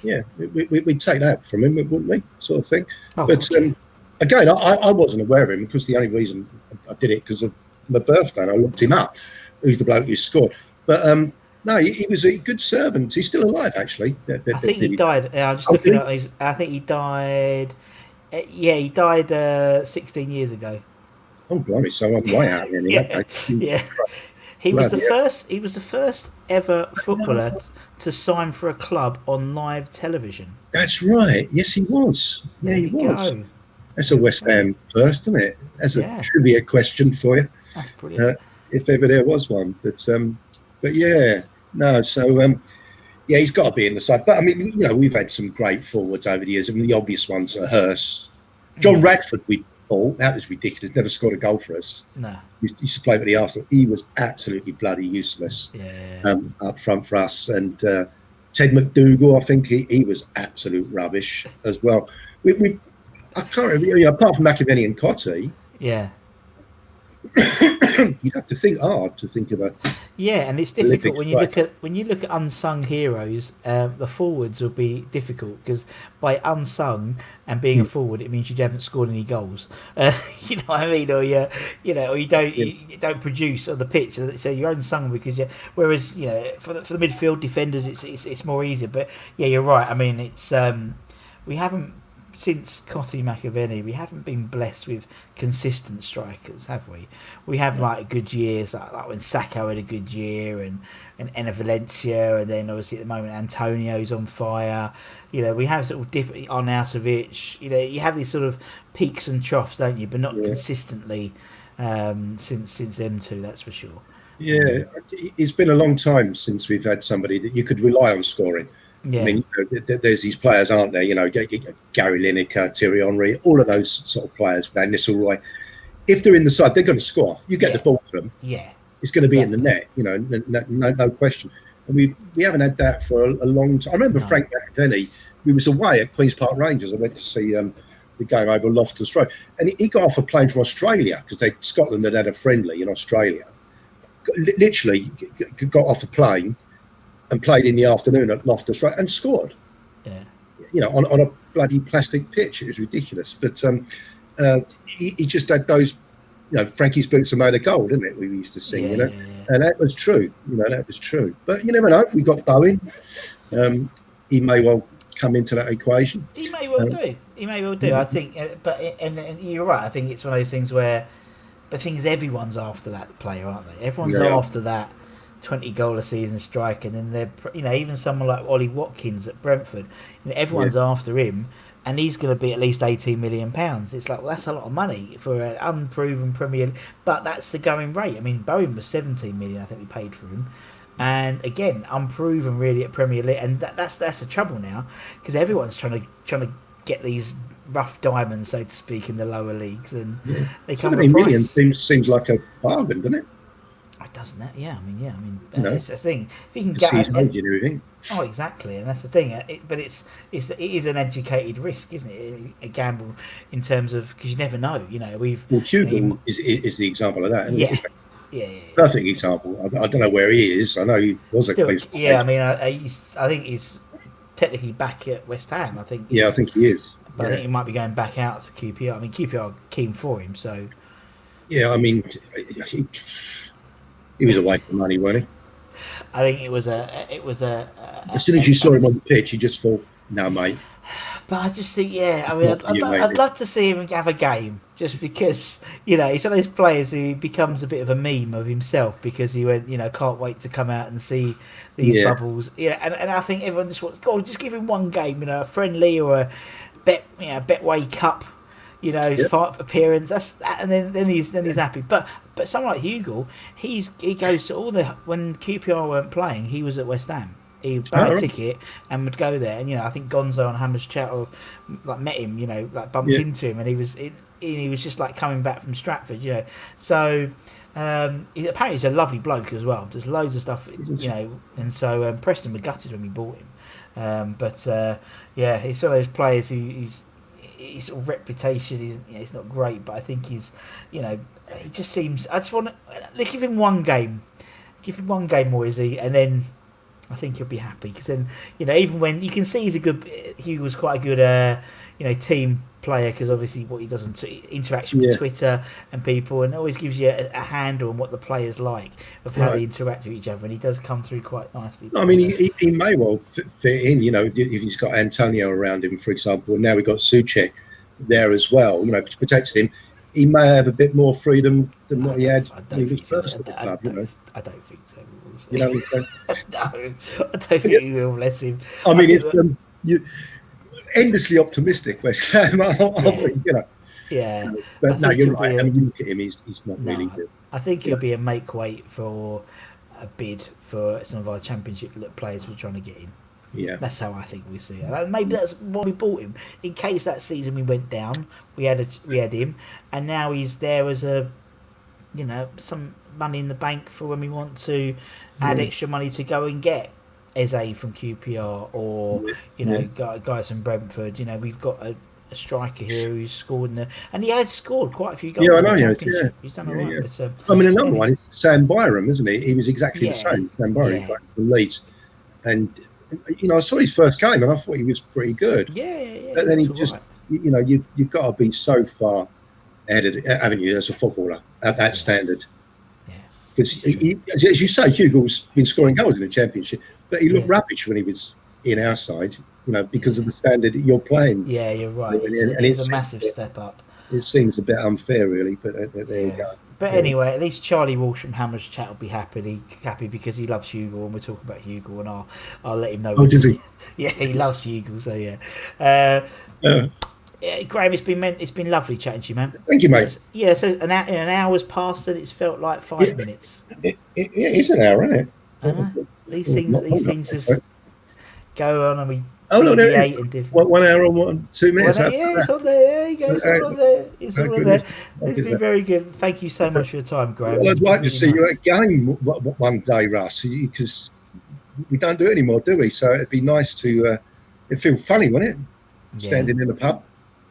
Yeah, we'd take that from him, wouldn't we? Sort of thing. Oh, but again, I wasn't aware of him because the only reason I did it because of my birthday. And I looked him up. Who's the bloke who scored? But no, he was a good servant. He's still alive, actually. I think he died. I'm just looking at his. I think he died. Yeah, he died 16 years ago. Oh, blimey! So I'm way out here. Yeah. He was the first. He was the first ever footballer to sign for a club on live television. That's right. Yes, he was. Yeah, he was. Go. That's a West Ham first, isn't it? That's a trivia question for you. That's brilliant. If ever there was one, but yeah, no. So yeah, he's got to be in the side. But I mean, we've had some great forwards over the years. I mean, the obvious ones are Hurst, John Radford. We bought. That was ridiculous. Never scored a goal for us. No. He used to play with the Arsenal. He was absolutely bloody useless. Yeah. Up front for us. And Ted McDougall, I think he was absolute rubbish as well. I can't remember. Apart from McAvenny and Cotty. Yeah. You'd have to think hard to think about. Yeah, and it's difficult when you look at unsung heroes. The forwards will be difficult because by unsung and being a forward, it means you haven't scored any goals. You know what I mean, or you don't produce on the pitch. So you're unsung because whereas for the midfield defenders, it's more easier. But yeah, you're right. I mean, it's we haven't. Since Cotty McAvenny, we haven't been blessed with consistent strikers, have we? We have like good years, like when Sacco had a good year, and Enna Valencia, and then obviously at the moment Antonio's on fire. We have sort of Arnautovic. You have these sort of peaks and troughs, don't you? But not consistently since them two, that's for sure. Yeah, it's been a long time since we've had somebody that you could rely on scoring. Yeah. I mean, there's these players, aren't there? Gary Lineker, Thierry Henry, all of those sort of players, Van Nistelrooy. If they're in the side, they're going to score. You get the ball to them. Yeah. It's going to be in the net, no question. And we haven't had that for a long time. I remember Frank McAvenny, we was away at Queen's Park Rangers. I went to see the game over Loftus Road. And he got off a plane from Australia because Scotland had a friendly in Australia. Literally got off the plane and played in the afternoon at Loftus Road and scored. Yeah. On a bloody plastic pitch. It was ridiculous. But he just had those, Frankie's boots are made of gold, isn't it? We used to sing, Yeah. And that was true. That was true. But you never know. We got Bowen. He may well come into that equation. He may well do. He may well do. I think, but and you're right. I think it's one of those things where, the thing is, everyone's after that player, aren't they? Everyone's after that 20 goal a season striker, and then they're even someone like Ollie Watkins at Brentford, everyone's after him, and he's going to be at least £18 million. It's like, well, that's a lot of money for an unproven Premier, but that's the going rate. I mean, Bowen was 17 million, I think we paid for him, and again, unproven really at Premier League, and that's the trouble now because everyone's trying to get these rough diamonds, so to speak, in the lower leagues, and they come at a price. Million seems like a bargain, doesn't it? Doesn't it? Yeah, I mean, it's a thing. If you can get everything. Oh, exactly, and that's the thing. But it is an educated risk, isn't it? A gamble in terms of because you never know. Hugo is the example of that. Yeah. Perfect example. I don't know where he is. I know he was still, I mean, I think he's technically back at West Ham. I think. Yeah, I think he is. But I think he might be going back out to QPR. I mean, QPR are keen for him, so. Yeah, I mean. He was away for money, wasn't he? I think it was a. As soon as you saw him on the pitch, you just thought, "No, mate." But I just think, I mean, I'd love to see him have a game, just because he's one of those players who becomes a bit of a meme of himself because he went, can't wait to come out and see these bubbles. Yeah, and I think everyone just wants, just give him one game, a friendly or a Betway Cup. Fight appearance. And then he's happy. But someone like Hugo, he goes to all when QPR weren't playing, he was at West Ham. He bought a ticket and would go there. And I think Gonzo and Hammers Chat met him. Bumped into him, and he was just like coming back from Stratford. So apparently he's a lovely bloke as well. There's loads of stuff. And so Preston were gutted when we bought him. He's one of those players who's. his sort of reputation is, it's not great, but I think he's, he just seems. I just want to give him one game, more, is he? And then I think he'll be happy, because then even when you can see he was quite a good team player, because obviously what he does on interaction with Twitter and people, and always gives you a handle on what the players like, of how they interact with each other, and he does come through quite nicely. I mean, he may well fit in, if he's got Antonio around him, for example, and now we've got Suchek there as well, protects him. He may have a bit more freedom than what he had when he was first at the club. I don't think so. No, I don't think he will, bless him. I mean, it's endlessly optimistic, West Ham. Yeah. But no, you're right. I mean, you look at him; he's not really good. I think he'll be a make weight for a bid for some of our Championship players we're trying to get in. Yeah, that's how I think we see it. And maybe that's why we bought him, in case that season we went down. We had him, and now he's there as a, some money in the bank for when we want to add extra money to go and get Eze from QPR or guys from Brentford. We've got a striker here who's scored and he has scored quite a few goals. Yeah, I know. He's done all right. Yeah. But, I mean, another one is Sam Byram, isn't he? He was exactly the same. Sam Byram from Leeds, and I saw his first game and I thought he was pretty good. Yeah. But then he just, you've got to be so far ahead, haven't you, as a footballer at that standard? Because as you say, Hugo's been scoring goals in the Championship, but he looked rubbish when he was in our side, because of the standard that you're playing. Yeah, you're right. It's a massive step up. It seems a bit unfair, really, but there you go. But anyway, at least Charlie Walsh from Hammers Chat will be happy because he loves Hugo, and we're talking about Hugo, and I'll let him know. Oh, does he? Yeah, he loves Hugo, so yeah. Graham, it's been lovely chatting to you, man. Thank you, mate. So an hour's passed and it's felt like 5 minutes. It is an hour, isn't it? These things just go on, and we. Oh no, there is 1 hour and 2 minutes. It's on there. There you go. It's all on there. It's all on there. It's been very good. Thank you so much for your time, Graham. Well, I'd like to see you at a game one day, Russ, because we don't do it anymore, do we? So it'd be nice to. It'd feel funny, wouldn't it? Standing in the pub.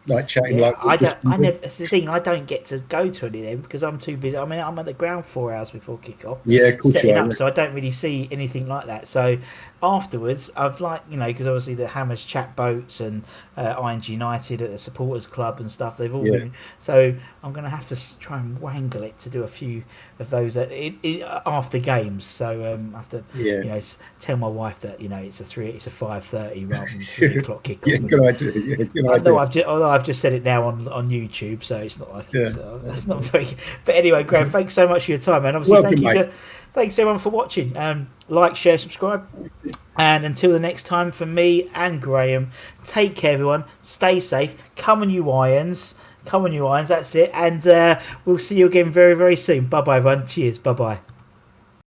Like chatting That's the thing. I don't get to go to any of them because I'm too busy. I mean, I'm at the ground 4 hours before kick-off. Yeah, of course, setting up, so I don't really see anything like that. So afterwards, I've because obviously the Hammers Chat boats and ING United at the supporters club and stuff. They've all been. So I'm going to have to try and wangle it to do a few of those after games. So I have to tell my wife that it's a 5:30 rather than 3 o'clock kickoff. Yeah, good idea. Although I've just said it now on YouTube, so it's not like it's not very. But anyway, Graham, thanks so much for your time, man. Obviously, thanks everyone for watching. Like, share, subscribe, and until the next time, from me and Graham, take care, everyone. Stay safe. Come on, you irons. That's it. And we'll see you again very, very soon. Bye, bye, everyone. Cheers. Bye, bye.